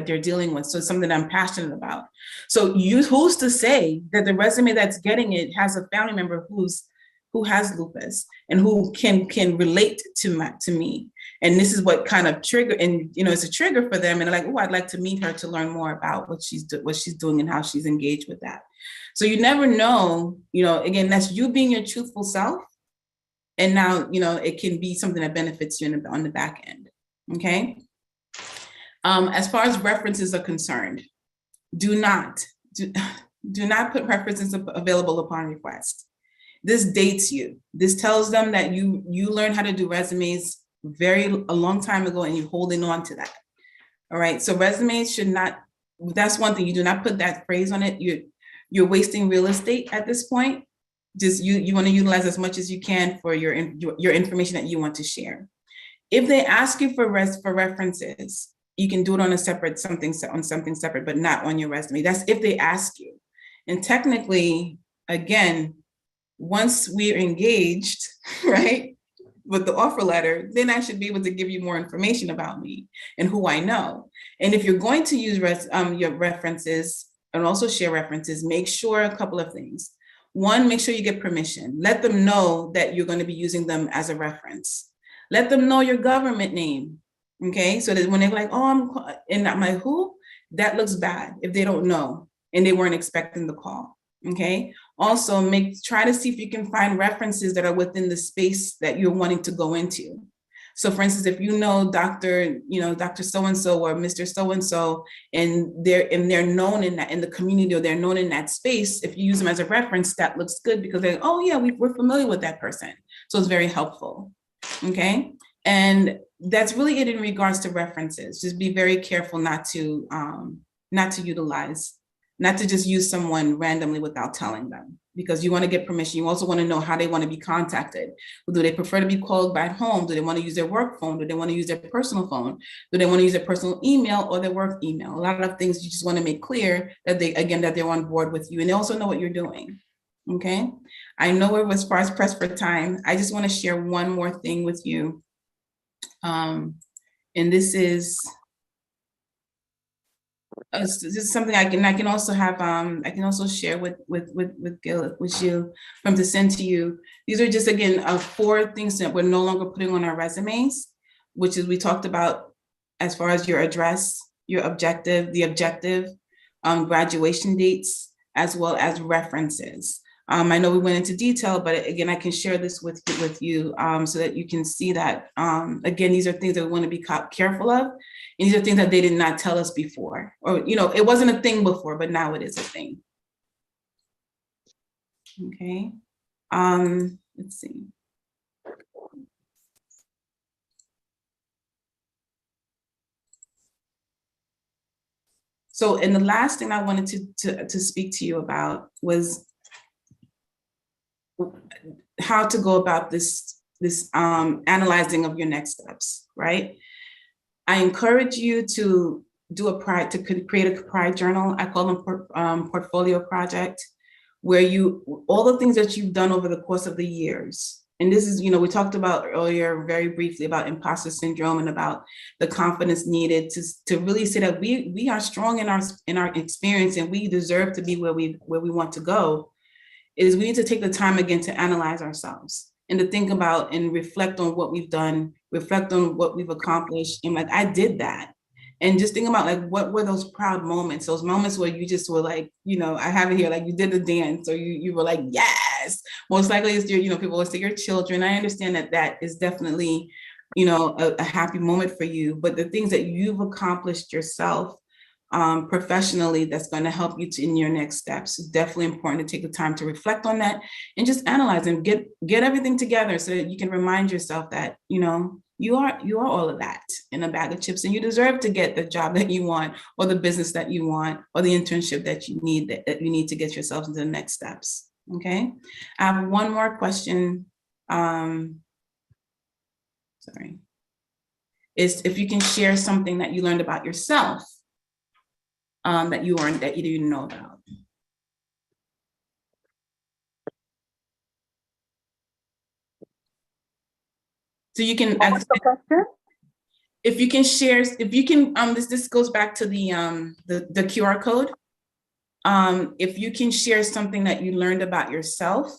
they're dealing with. So it's something that I'm passionate about. So who's to say that the resume that's getting it has a family member who has lupus and who can relate to me? And this is what kind of trigger, and it's a trigger for them. And they're like, oh, I'd like to meet her to learn more about what she's doing and how she's engaged with that. So you never know, again, that's you being your truthful self. And now, it can be something that benefits you on the back end. Okay. As far as references are concerned, do not put references available upon request. This dates you. This tells them that you learned how to do resumes a long time ago, and you're holding on to that. All right. So resumes should not. That's one thing. You do not put that phrase on it. You're wasting real estate at this point. Just you want to utilize as much as you can for your information that you want to share. If they ask you for references, you can do it on something separate, but not on your resume. That's if they ask you. And technically, again, once we're engaged, right, with the offer letter, then I should be able to give you more information about me and who I know. And if you're going to use your references and also share references, make sure a couple of things. One, make sure you get permission. Let them know that you're going to be using them as a reference. Let them know your government name. Okay, so that when they're like, oh, I'm like, who? That looks bad if they don't know and they weren't expecting the call. Okay. Also, try to see if you can find references that are within the space that you're wanting to go into. So, for instance, if you know Dr. So-and-so or Mr. So-and-so, and they're known in the community, or they're known in that space, if you use them as a reference, that looks good because they're, oh yeah, we're familiar with that person. So it's very helpful. Okay. And that's really it in regards to references. Just be very careful not to just use someone randomly without telling them, because you want to get permission. You also want to know how they want to be contacted. Do they prefer to be called by home? Do they want to use their work phone? Do they want to use their personal phone? Do they want to use their personal email or their work email? A lot of things you just want to make clear that they're on board with you, and they also know what you're doing. Okay. I know we're as far as pressed for time. I just want to share one more thing with you. And this is something I can also have. I can also share with Gil, with you, to send to you. These are just, again, 4 things that we're no longer putting on our resumes, which is we talked about as far as your address, your objective, graduation dates, as well as references. I know we went into detail, but again, I can share this with you so that you can see that, again, these are things that we want to be careful of. And these are things that they did not tell us before, or, it wasn't a thing before, but now it is a thing. Okay. Let's see. So, and the last thing I wanted to speak to you about was how to go about this analyzing of your next steps, right? I encourage you to create a pride journal. I call them portfolio project, where all the things that you've done over the course of the years. And this is, we talked about earlier very briefly about imposter syndrome and about the confidence needed to really say that we are strong in our experience, and we deserve to be where we want to go. Is we need to take the time again to analyze ourselves and to think about and reflect on what we've done, reflect on what we've accomplished. And like, I did that. And just think about, like, what were those proud moments, those moments where you just were like, I have it here, like you did the dance, or you were like, yes. Most likely it's your, people will say your children. I understand that is definitely, a happy moment for you, but the things that you've accomplished yourself professionally, that's going to help you in your next steps. It's definitely important to take the time to reflect on that and just analyze and get everything together so that you can remind yourself that, you are all of that in a bag of chips, and you deserve to get the job that you want, or the business that you want, or the internship that you need to get yourself into the next steps. Okay. I have one more question. Sorry. Is if you can share something that you learned about yourself that you didn't know about. So you can, if you can share, this goes back to the QR code. If you can share something that you learned about yourself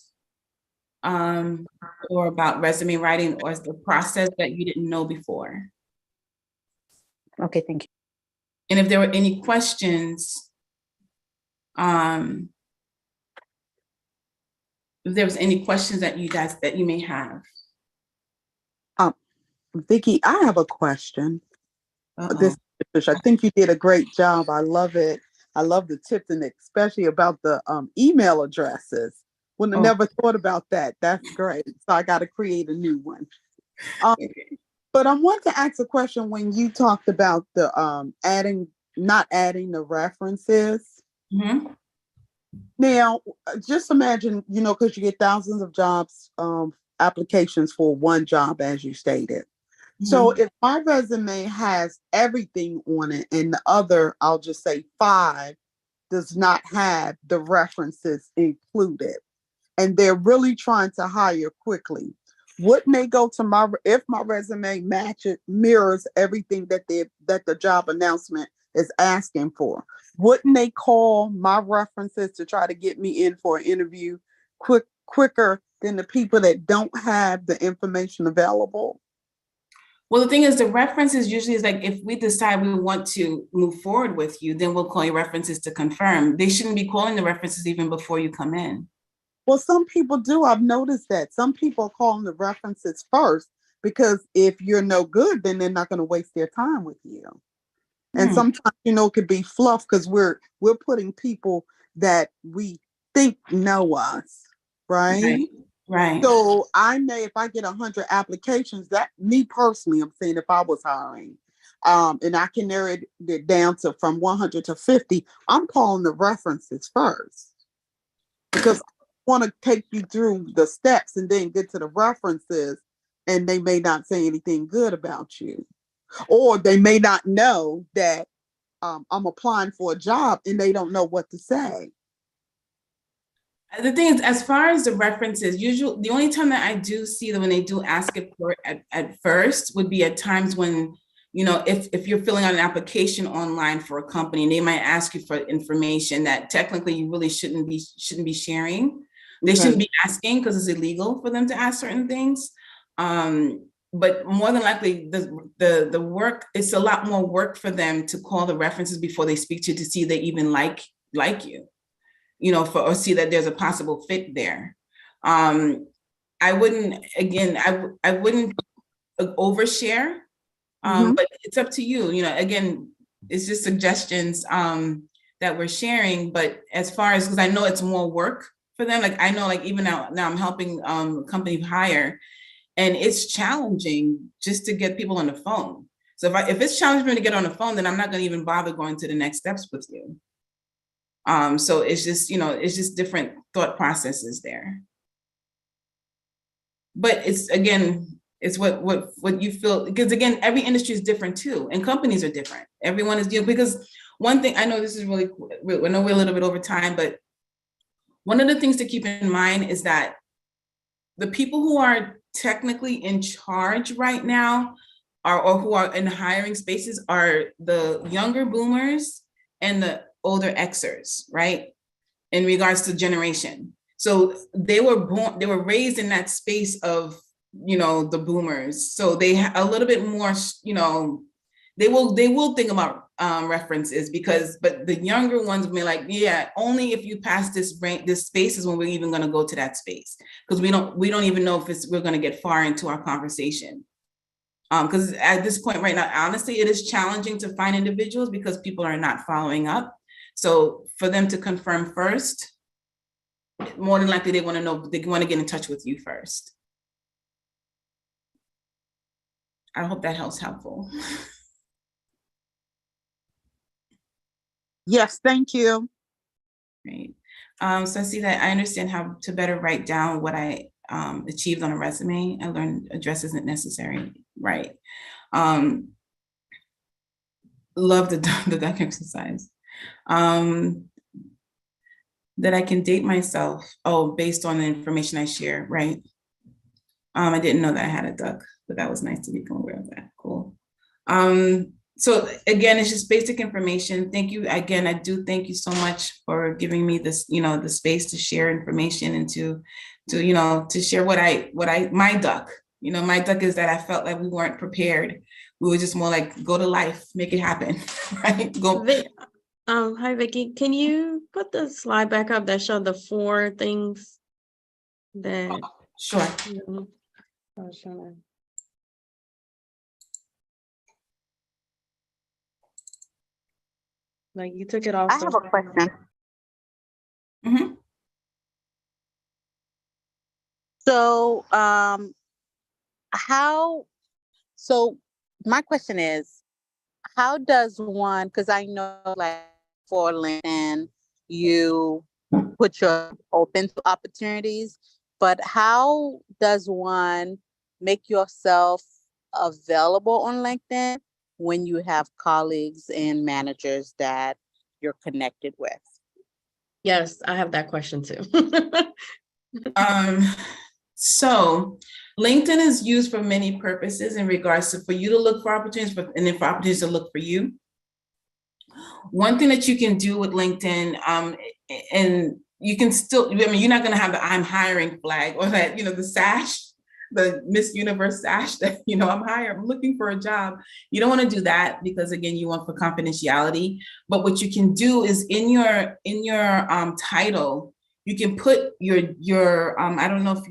or about resume writing or the process that you didn't know before. Okay, thank you. And if there were any questions, if there was any questions that you may have. Vicky, I have a question. Uh-oh. I think you did a great job. I love it. I love the tips, and especially about the email addresses. Wouldn't have Oh. never thought about that. That's great. So I got to create a new one. Okay. But I want to ask a question when you talked about the not adding the references. Mhm. Now, just imagine, because you get thousands of jobs, applications for one job, as you stated. So if my resume has everything on it and the other, I'll just say 5, does not have the references included, and they're really trying to hire quickly, wouldn't they go to if my resume mirrors everything that the job announcement is asking for, wouldn't they call my references to try to get me in for an interview quicker than the people that don't have the information available? Well, the thing is, the references usually is like, if we decide we want to move forward with you, then we'll call your references to confirm. They shouldn't be calling the references even before you come in. Well, some people do. I've noticed that. Some people are calling the references first, because if you're no good, then they're not going to waste their time with you. And sometimes, it could be fluff, because we're putting people that we think know us, right? Right. So if I get 100 applications, that me personally, I'm saying if I was hiring, and I can narrow it down to from 100 to 50, I'm calling the references first, because I want to take you through the steps and then get to the references, and they may not say anything good about you, or they may not know that I'm applying for a job and they don't know what to say. The thing is, as far as the references, usually the only time that I do see that when they do ask it for it at first would be at times when, if you're filling out an application online for a company, and they might ask you for information that technically you really shouldn't be sharing. They shouldn't be asking, because it's illegal for them to ask certain things. But more than likely, the work, it's a lot more work for them to call the references before they speak to you, to see they even like you. Or see that there's a possible fit there. I wouldn't overshare, but it's up to you. Again, it's just suggestions that we're sharing. But as far as, because I know it's more work for them. Like I know, like even now I'm helping a company hire, and it's challenging just to get people on the phone. So if it's challenging to get on the phone, then I'm not going to even bother going to the next steps with you. So it's just, it's just different thought processes there. But it's what you feel, because again, every industry is different too, and companies are different. Everyone is because one thing, I know this is really, I know we're a little bit over time, but one of the things to keep in mind is that the people who are technically in charge right now or who are in hiring spaces are the younger boomers and the older Xers, right? In regards to generation. So they were raised in that space of, the boomers. So they have a little bit more, they will think about references, but the younger ones will be like, yeah, only if you pass this space is when we're even going to go to that space. Because we don't even know if we're going to get far into our conversation. Because at this point right now, honestly, it is challenging to find individuals because people are not following up. So for them to confirm first, more than likely they want to know, they want to get in touch with you first. I hope that helpful. Yes, thank you. Great. So I see that I understand how to better write down what I achieved on a resume. I learned address isn't necessary, right? Love the duck exercise. That I can date myself, based on the information I share, right? I didn't know that I had a duck, but that was nice to become aware of that. Cool. So again, it's just basic information. Thank you again. I do thank you so much for giving me this, the space to share information and to to share my duck. My duck is that I felt like we weren't prepared. We were just more like, go to life, make it happen, right? Go. Hi, Vicky. Can you put the slide back up that showed the 4 things that? Sure. I was trying to. Like you took it off. I have a question. Mm-hmm. So, my question is, how does one, because I know like for LinkedIn, you put your open to opportunities, but how does one make yourself available on LinkedIn when you have colleagues and managers that you're connected with? Yes, I have that question too. So LinkedIn is used for many purposes in regards to for you to look for opportunities, and then for opportunities to look for you. One thing that you can do with LinkedIn, and you can still, you're not going to have the I'm hiring flag or that, the sash, the Miss Universe sash that, I'm looking for a job. You don't want to do that because again, you want for confidentiality. But what you can do is in your title, you can put your I don't know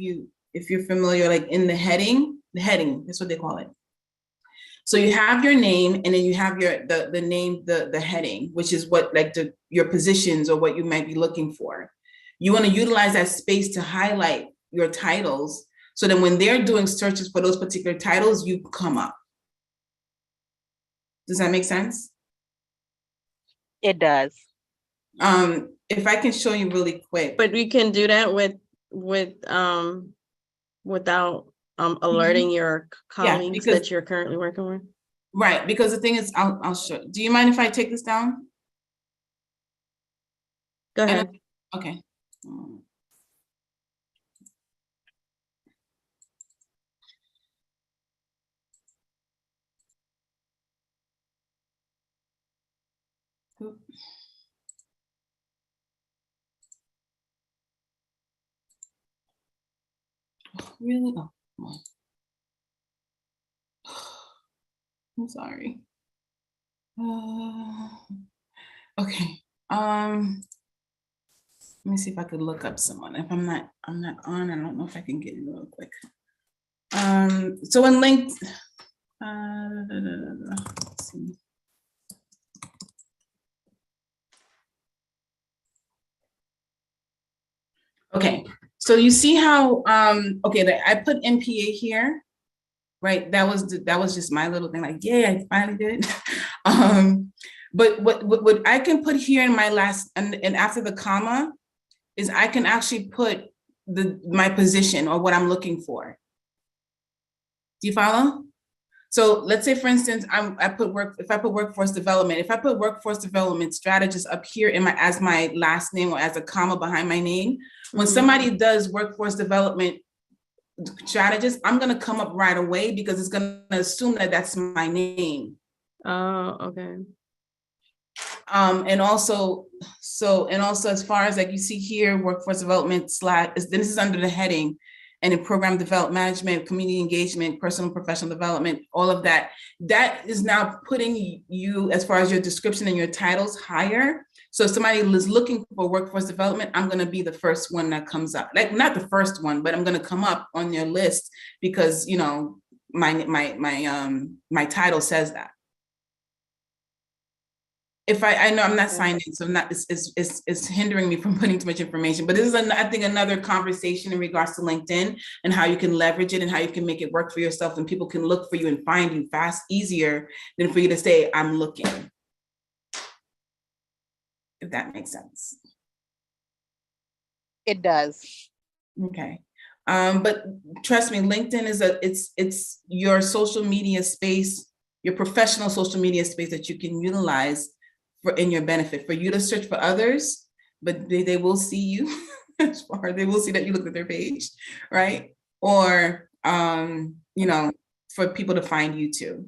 if you're familiar, like in the heading, that's what they call it. So you have your name, and then you have the name, the heading, which is what like your positions or what you might be looking for. You want to utilize that space to highlight your titles, so that when they're doing searches for those particular titles, you come up. Does that make sense? It does. If I can show you really quick. But we can do that without alerting your colleagues that you're currently working with. Right, because the thing is, I'll show. Do you mind if I take this down? Go ahead. Okay. Really? Oh, come on. I'm sorry. Okay. Let me see if I could look up someone. If I'm not on, I don't know if I can get in real quick. So in LinkedIn, let's see. Okay, so you see how, okay, I put MPA here, right? That was just my little thing, like, yeah, I finally did it. But what I can put here in my last, and after the comma, is I can actually put my position or what I'm looking for. Do you follow? So let's say, for instance, if I put workforce development strategist up here as my last name or as a comma behind my name, when somebody does workforce development strategist, I'm going to come up right away because it's going to assume that that's my name. Oh, okay. And also as far as like you see here, workforce development this is under the heading, and in program development management, community engagement, personal and professional development, all of that is now putting you, as far as your description and your titles, higher. So if somebody is looking for workforce development, I'm going to be the first one that comes up. Like not the first one, but I'm going to come up on your list because my title says that. If I know I'm not signed in, so it's hindering me from putting too much information. But this is, I think, another conversation in regards to LinkedIn and how you can leverage it and how you can make it work for yourself, and people can look for you and find you easier than for you to say, I'm looking. If that makes sense. It does. Okay. But trust me, LinkedIn is it's your social media space, your professional social media space that you can utilize in your benefit, for you to search for others, but they will see you as far they will see that you looked at their page, right? Or for people to find you too.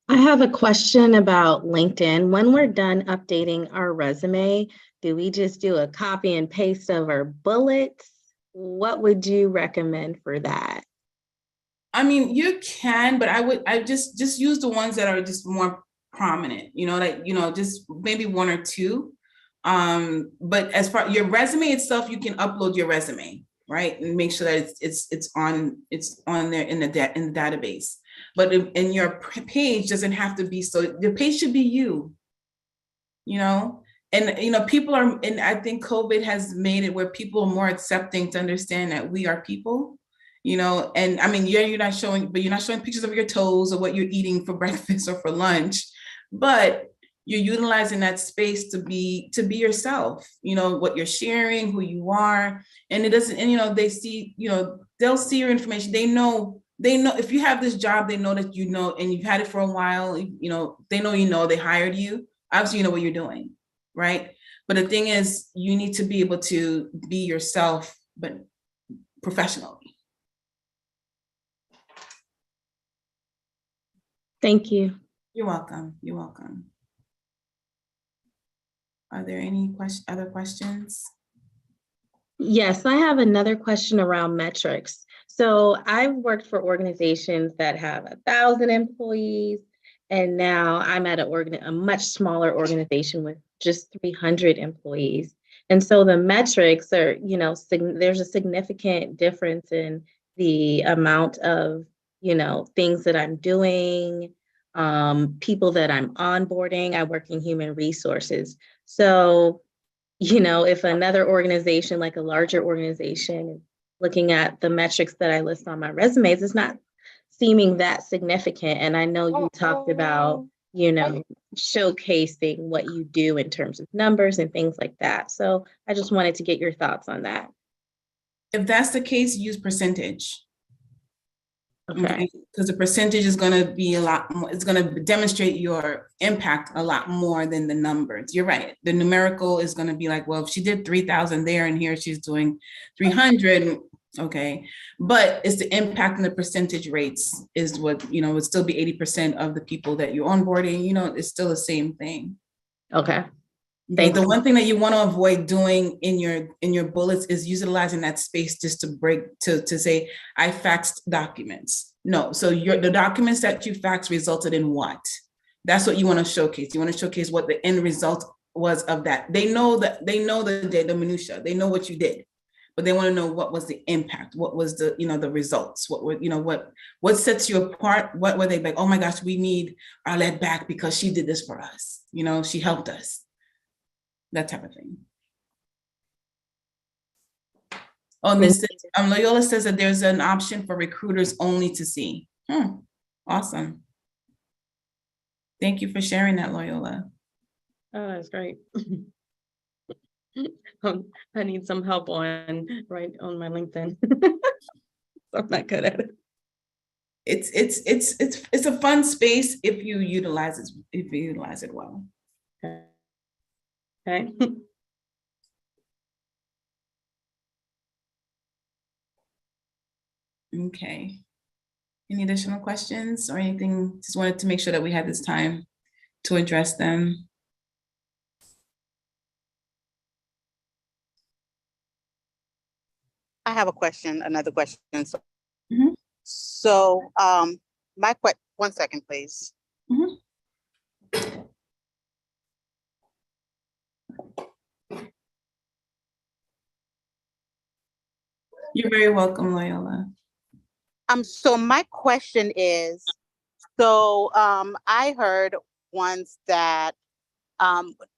I have a question about LinkedIn. When we're done updating our resume, do we just do a copy and paste of our bullets, what would you recommend for that? I mean, you can, but I just use the ones that are just more prominent, like, just maybe one or two. But as far your resume itself, you can upload your resume, right? And make sure that it's on there in the database. But in your page doesn't have to be, so the page should be you, and people are, and I think COVID has made it where people are more accepting to understand that we are people. And I mean, you're not showing pictures of your toes or what you're eating for breakfast or for lunch, but you're utilizing that space to be yourself, what you're sharing, who you are. And it doesn't, and they see, they'll see your information. They know if you have this job, they know that, and you've had it for a while, they know, they hired you. Obviously, you know what you're doing, right? But the thing is, you need to be able to be yourself, but professionally. Thank you. You're welcome. Are there any other questions? Yes, I have another question around metrics. So I've worked for organizations that have 1,000 employees, and now I'm at a much smaller organization with just 300 employees. And so the metrics are, there's a significant difference in the amount of, things that I'm doing, people that I'm onboarding. I work in human resources. So, if another organization, like a larger organization, looking at the metrics that I list on my resumes, it's not seeming that significant. And I know you talked about, showcasing what you do in terms of numbers and things like that. So I just wanted to get your thoughts on that. If that's the case, use percentage. Okay. Because the percentage is going to be a lot more, it's going to demonstrate your impact a lot more than the numbers. You're right. The numerical is going to be like, well, if she did 3,000 there and here she's doing 300, okay. But it's the impact and the percentage rates is what, would still be 80% of the people that you're onboarding, it's still the same thing. Okay. The one thing that you want to avoid doing in your bullets is utilizing that space just to say, I faxed documents. No, so the documents that you faxed resulted in what? That's what you want to showcase. You want to showcase what the end result was of that. They know the minutia. They know what you did, but they want to know what was the impact. What was the the results? What were what sets you apart? What were they like? Oh my gosh, we need Arlette back because she did this for us. She helped us. That type of thing. Oh, Miss Loyola says that there's an option for recruiters only to see. Awesome. Thank you for sharing that, Loyola. Oh, that's great. I need some help on my LinkedIn. I'm not good at it. It's a fun space if you utilize it well. Okay. Okay. Any additional questions or anything? Just wanted to make sure that we had this time to address them. I have another question. Mhm. So, one second, please. Mhm. You're very welcome, Loyola. So my question is, I heard once that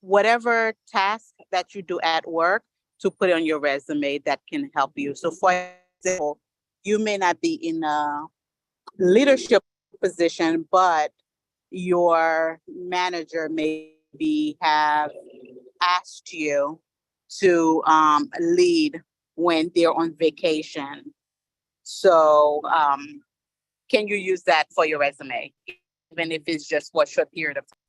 whatever task that you do at work, to put on your resume that can help you. So for example, you may not be in a leadership position, but your manager maybe have asked you to lead when they're on vacation. So can you use that for your resume, even if it's just for a short period of time?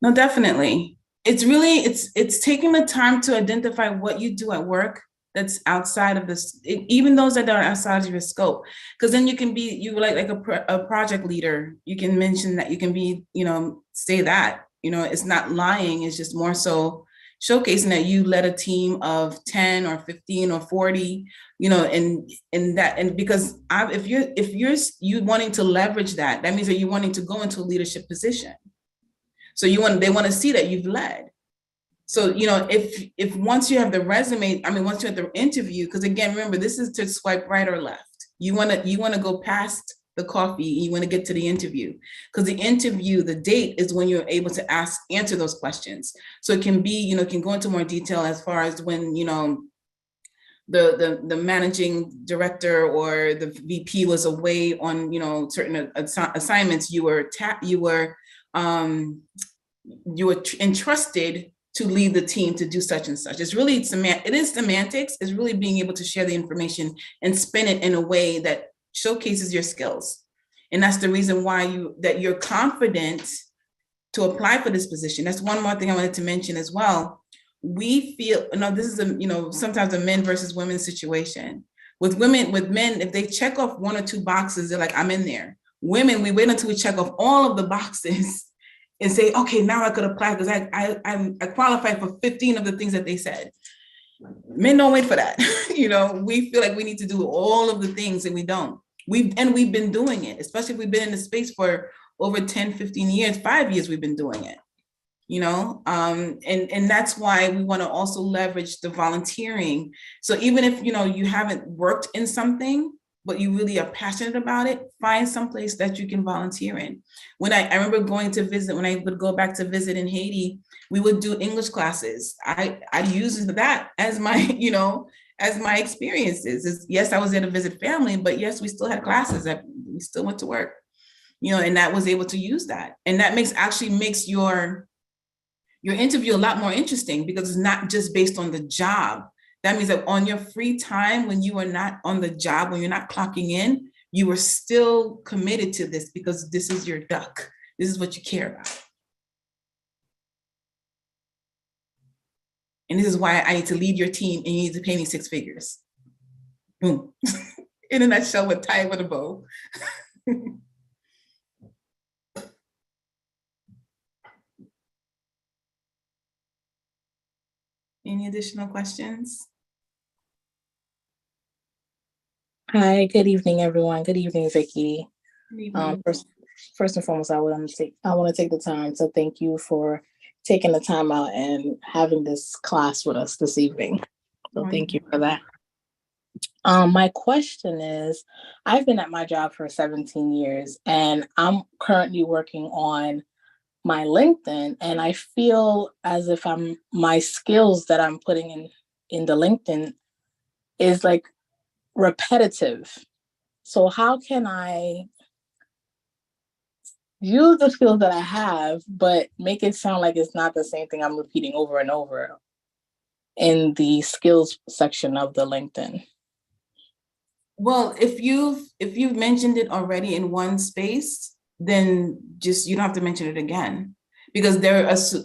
No, definitely. It's really, it's taking the time to identify what you do at work that's outside of this, even those that are outside of your scope. Because then you can be, like a project leader. You can mention that, you can be, say that, it's not lying. It's just more so showcasing that you led a team of 10 or 15 or 40, you know, and because if you're wanting to leverage that, that means that you're wanting to go into a leadership position. So they want to see that you've led. So, you know, if once you have the resume, I mean, once you have the interview, because again, remember, this is to swipe right or left. You want to go past the coffee, you want to get to the interview, because the interview, the date is when you're able to answer those questions. So it can be, you know, can go into more detail as far as when, you know, the managing director or the VP was away on, you know, certain assignments, you were entrusted to lead the team to do such and such. It is semantics. It's really being able to share the information and spin it in a way that showcases your skills. And that's the reason why you're confident to apply for this position. That's one more thing I wanted to mention as well. We feel, this is sometimes a men versus women situation. With men, if they check off 1 or 2 boxes, they're like, I'm in there. Women, we wait until we check off all of the boxes and say, okay, now I could apply because I qualify for 15 of the things that they said. Men don't wait for that. You know, we feel like we need to do all of the things and we don't. We've been doing it, especially if we've been in the space for over 10, 15 years, 5 years we've been doing it, you know? And that's why we want to also leverage the volunteering. So even if, you know, you haven't worked in something, but you really are passionate about it, find some place that you can volunteer in. When I remember going to visit, when I would go back to visit in Haiti, we would do English classes. I use that as my, you know, as my experiences. Yes, I was there to visit family, but yes, we still had classes that we still went to work, you know, and that was able to use that. And that makes your interview a lot more interesting because it's not just based on the job. That means that on your free time, when you are not on the job, when you're not clocking in, you are still committed to this because this is your duck. This is what you care about. And this is why I need to lead your team and you need to pay me 6 figures. Boom. In a nutshell, with tie it with a bow. Any additional questions? Hi, good evening, everyone. Good evening, Vicki. Good evening. First and foremost, I want to take the time to thank you for taking the time out and having this class with us this evening. So thank you for that. My question is, I've been at my job for 17 years and I'm currently working on my LinkedIn, and I feel as if my skills that I'm putting in the LinkedIn is like repetitive. So how can I use the skills that I have, but make it sound like it's not the same thing I'm repeating over and over in the skills section of the LinkedIn? Well, if you've mentioned it already in one space, then just you don't have to mention it again, because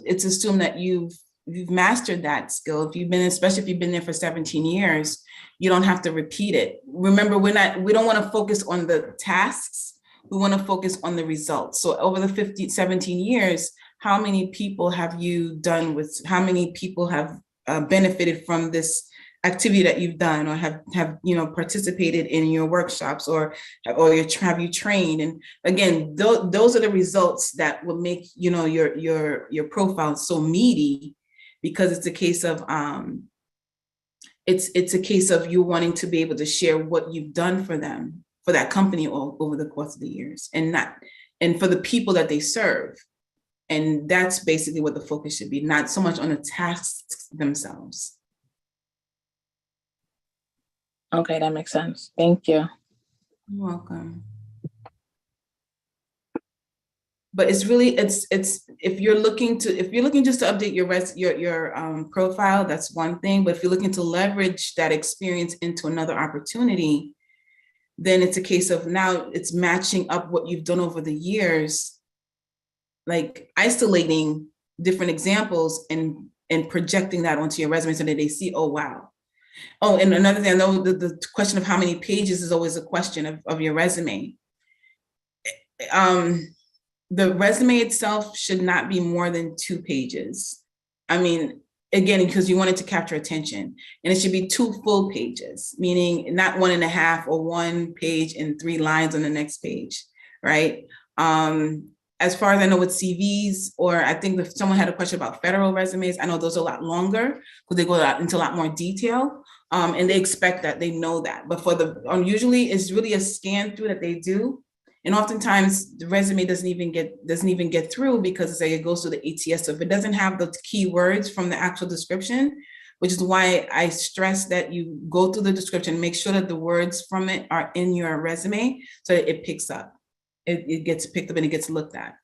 it's assumed that you've mastered that skill. Especially if you've been there for 17 years, you don't have to repeat it. Remember, we don't want to focus on the tasks. We want to focus on the results. So over the 17 years, how many people have you done with, how many people have benefited from this activity that you've done, or have participated in your workshops, or have you trained? And again, those are the results that will make your profile so meaty, because it's a case of it's a case of you wanting to be able to share what you've done for them, for that company over the course of the years, and for the people that they serve. And that's basically what the focus should be, not so much on the tasks themselves. Okay, that makes sense. Thank you. You're welcome. But it's really, if you're looking just to update your profile, that's one thing. But if you're looking to leverage that experience into another opportunity, then it's a case of now it's matching up what you've done over the years, like isolating different examples and projecting that onto your resume so that they see, oh, wow. Oh, and another thing, I know the question of how many pages is always a question of your resume. The resume itself should not be more than 2 pages. I mean, again, because you want it to capture attention, and it should be 2 full pages, meaning not 1.5 or 1 page and 3 lines on the next page, right? As far as I know with CVs, or I think if someone had a question about federal resumes, I know those are a lot longer because they go out into a lot more detail, and they expect that, they know that. But for the, usually it's really a scan through that they do. And oftentimes the resume doesn't even get through because it goes to the ATS. So if it doesn't have the key words from the actual description, which is why I stress that you go through the description, make sure that the words from it are in your resume so that it picks up. It gets picked up and it gets looked at.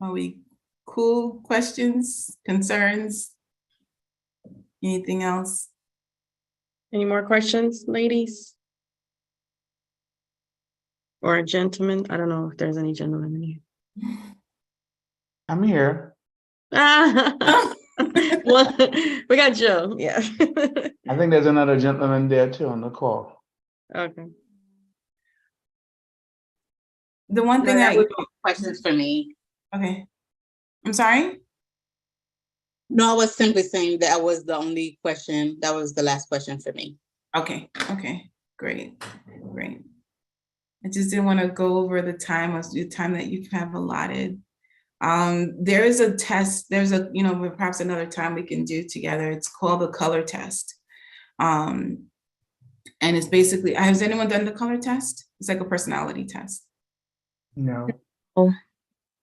Are we cool? Questions, concerns? Anything else? Any more questions, ladies? Or gentlemen? I don't know if there's any gentlemen in here. I'm here. Well, we got Joe, yeah. I think there's another gentleman there too on the call. Okay. The one thing that I, would be questions for me. okay. I'm sorry? No, I was simply saying that was the only question. That was the last question for me. Okay, great. I just didn't want to go over the time that you have allotted. There is a test, perhaps another time we can do together. It's called the color test. And it's basically, has anyone done the color test? It's like a personality test. No.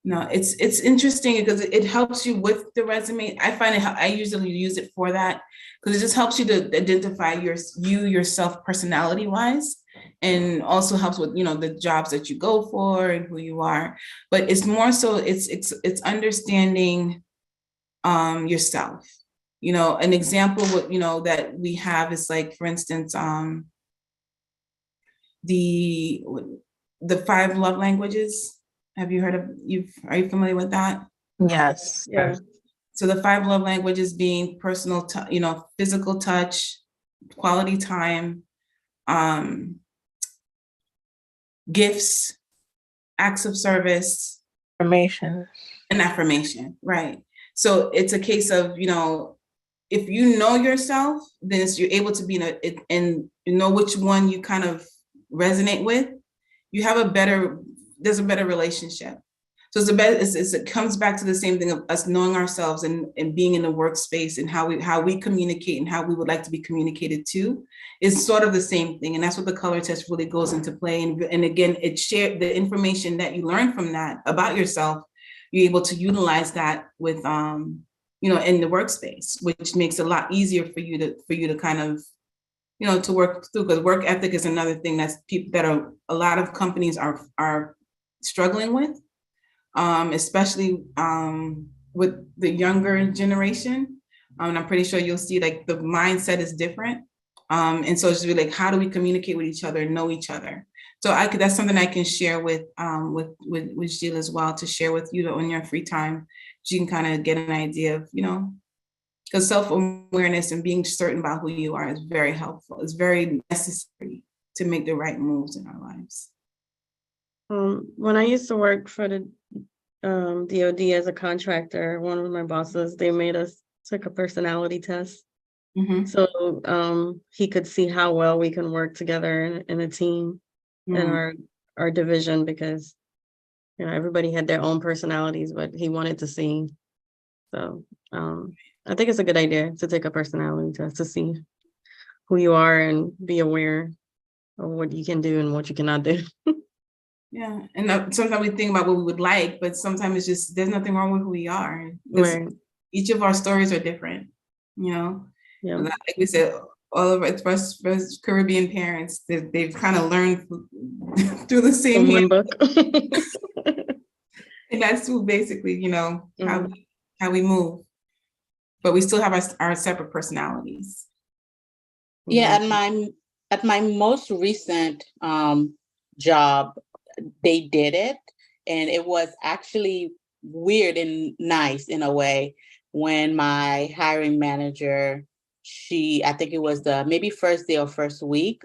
No, it's interesting because it helps you with the resume. I find I usually use it for that because it just helps you to identify yourself personality wise, and also helps with the jobs that you go for and who you are. But it's more so it's understanding yourself. An example that we have is like, for instance, the 5 love languages. Have you heard of, are you familiar with that? Yes. Yeah. So the 5 love languages being personal, physical touch, quality time, gifts, acts of service, Information. and affirmation, right? So it's a case of, if you know yourself, then you're able to be and you know which one you kind of resonate with, there's a better relationship. So it comes back to the same thing of us knowing ourselves and being in the workspace and how we communicate and how we would like to be communicated to is sort of the same thing. And that's what the color test really goes into play. And again, it shared the information that you learn from that about yourself. You're able to utilize that with, in the workspace, which makes it a lot easier for you to kind of, to work through, because work ethic is another thing a lot of companies are struggling with, especially with the younger generation. And I'm pretty sure you'll see like the mindset is different. And so it's really like, how do we communicate with each other and know each other? So that's something I can share with Jill as well, to share with you on your free time. So you can kind of get an idea of, because self-awareness and being certain about who you are is very helpful. It's very necessary to make the right moves in our lives. When I used to work for the DOD as a contractor, one of my bosses, they made us take a personality test. Mm-hmm. So he could see how well we can work together in a team in our division, because everybody had their own personalities, but he wanted to see. So I think it's a good idea to take a personality test to see who you are and be aware of what you can do and what you cannot do. Yeah, and sometimes we think about what we would like, but sometimes it's just, there's nothing wrong with who we are. Right. Each of our stories are different, Yeah. Like we said, all of us Caribbean parents, they've kind of learned through the same From one book. And that's who basically, how we move. But we still have our separate personalities. Yeah, at my most recent job, they did it, and it was actually weird and nice in a way. When my hiring manager, I think it was maybe first day or first week,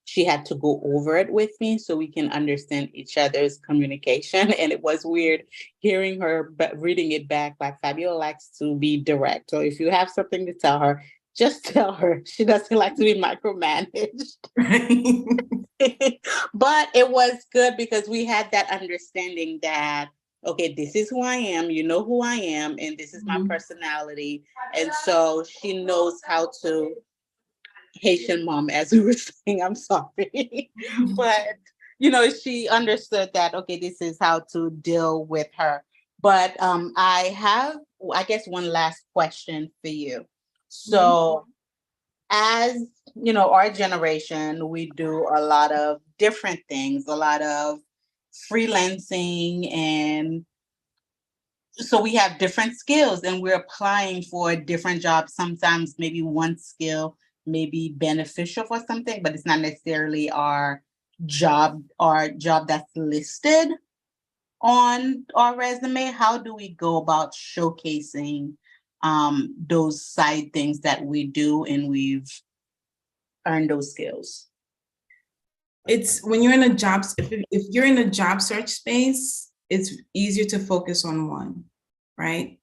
she had to go over it with me so we can understand each other's communication. And it was weird hearing her reading it back. Like, Fabiola likes to be direct. So if you have something to tell her, just tell her. She doesn't like to be micromanaged. But it was good because we had that understanding that, okay, this is who I am, you know who I am, and this is my personality. And so she knows how to, Haitian mom, as we were saying, I'm sorry. But, you know, she understood that, okay, this is how to deal with her. But I have, I guess, one last question for you. So as, you know, our generation, we do a lot of different things, a lot of freelancing, and so we have different skills and we're applying for different jobs. Sometimes maybe one skill may be beneficial for something, but it's not necessarily our job that's listed on our resume. How do we go about showcasing those side things that we do and we've earned those skills? It's when you're in a job, if you're in a job search space, it's easier to focus on one, right?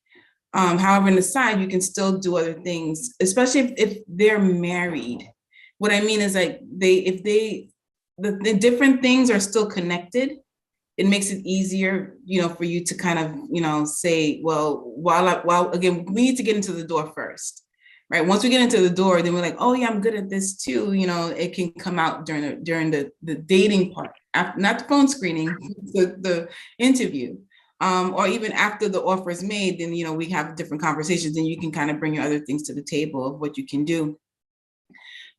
However, in the side, you can still do other things, especially if they're married. What I mean is, like, the different things are still connected. It makes it easier, you know, for you to kind of, you know, say, well, while again, we need to get into the door first, right? Once we get into the door, then we're like, oh yeah, I'm good at this too. You know, it can come out during the dating part, not the phone screening, the interview. Or even after the offer is made, then, you know, we have different conversations and you can kind of bring your other things to the table of what you can do.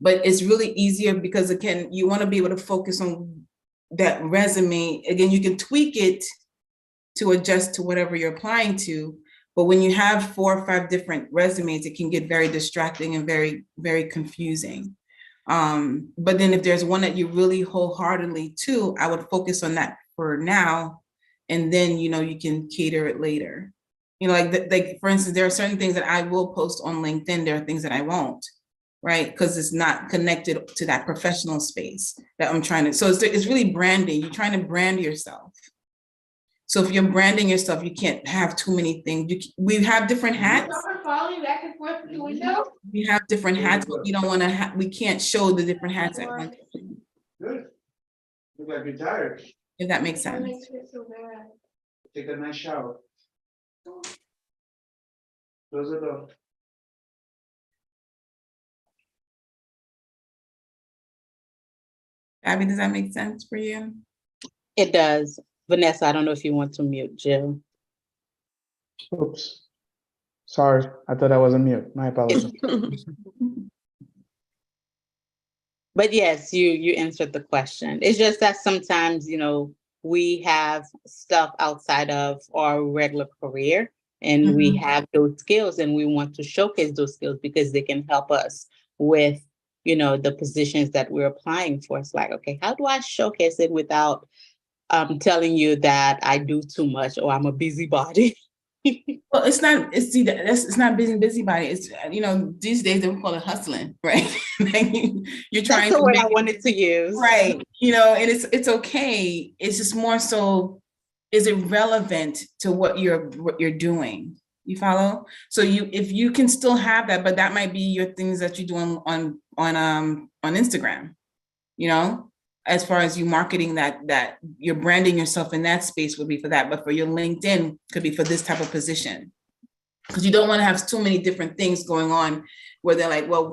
But it's really easier because, again, you want to be able to focus on that resume. Again, you can tweak it to adjust to whatever you're applying to. But when you have 4 or 5 different resumes, it can get very distracting and very, very confusing. But then if there's one that you really wholeheartedly to, I would focus on that for now. And then, you know, you can cater it later. You know, like for instance, there are certain things that I will post on LinkedIn. There are things that I won't, right? Because it's not connected to that professional space that I'm trying to. So it's really branding. You're trying to brand yourself. So if you're branding yourself, you can't have too many things. We have different hats. We have different hats, but we don't want to. We can't show the different hats at once. Good. Look like you're tired. If that makes sense. Take a nice shower. Close the door. Abby, does that make sense for you? It does. Vanessa, I don't know if you want to mute Jill. Oops. Sorry, I thought I was on mute. My apologies. But yes, you answered the question. It's just that sometimes, you know, we have stuff outside of our regular career and we have those skills and we want to showcase those skills because they can help us with, you know, the positions that we're applying for. It's like, okay, how do I showcase it without telling you that I do too much or I'm a busybody? Well, it's not busybody. It's, you know, these days they would call it hustling, right? You're trying That's the to word make I wanted to use. right, you know, and it's okay. It's just more so, is it relevant to what you're doing? You follow? So if you can still have that, but that might be your things that you're doing on Instagram, you know, as far as you marketing that you're branding yourself in that space would be for that, but for your LinkedIn could be for this type of position. Because you don't want to have too many different things going on where they're like, well,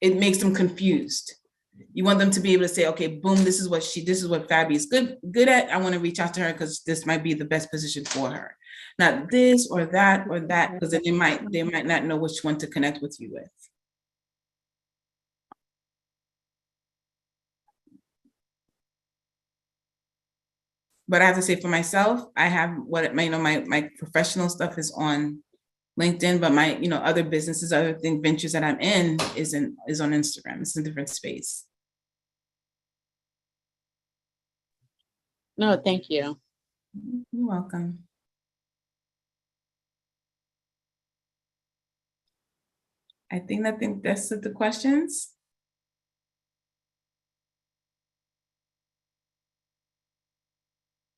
it makes them confused. You want them to be able to say, okay, boom, this is what Fabi is good at. I want to reach out to her because this might be the best position for her. Not this or that, because then they might not know which one to connect with you with. But I have to say for myself, I have my professional stuff is on LinkedIn, but my, you know, other businesses, other ventures that I'm in is on Instagram. It's a different space. No, thank you. You're welcome. I think that's it, the questions.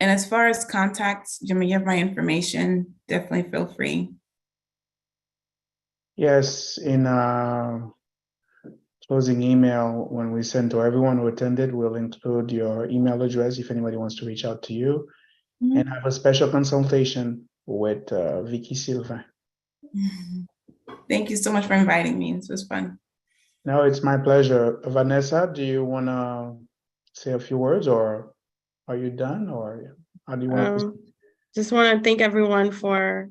And as far as contacts, Jimmy, you have my information. Definitely feel free. Yes, in closing email, when we send to everyone who attended, we'll include your email address if anybody wants to reach out to you, and have a special consultation with Vicky Silva. Thank you so much for inviting me. This was fun. No, it's my pleasure. Vanessa, do you want to say a few words, or are you done, or how do you want to? Just want to thank everyone for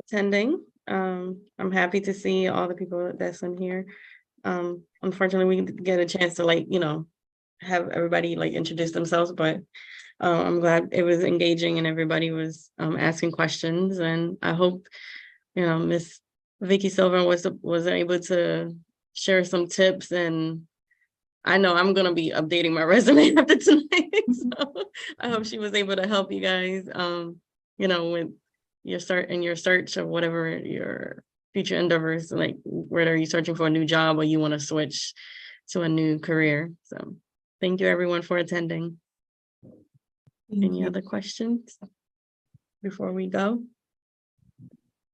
attending. I'm happy to see all the people that's in here. Unfortunately, we didn't get a chance to have everybody introduce themselves, but I'm glad it was engaging and everybody was asking questions, and I hope Miss Vicky Silva was able to share some tips, and I know I'm gonna be updating my resume after tonight. So I hope she was able to help you guys with your search of whatever your future endeavors, like whether you're searching for a new job or you want to switch to a new career. So thank you everyone for attending. Any other questions before we go?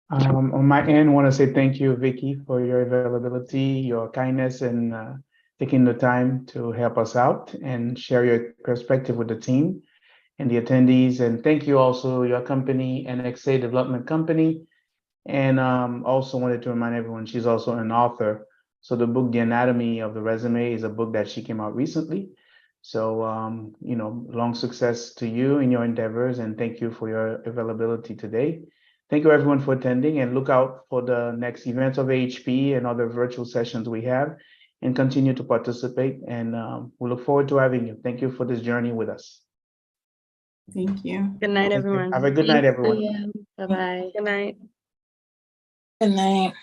On my end, I want to say thank you, Vicky, for your availability, your kindness, and taking the time to help us out and share your perspective with the team and the attendees. And thank you also your company, NXA Development Company. And also wanted to remind everyone she's also an author. So the book, The Anatomy of the Resume, is a book that she came out recently. So, long success to you in your endeavors, and thank you for your availability today. Thank you everyone for attending, and look out for the next events of AHP and other virtual sessions we have, and continue to participate. And we look forward to having you. Thank you for this journey with us. Thank you. Good night, Thank you. everyone. Have a good night, everyone. Bye-bye. Good night. Good night.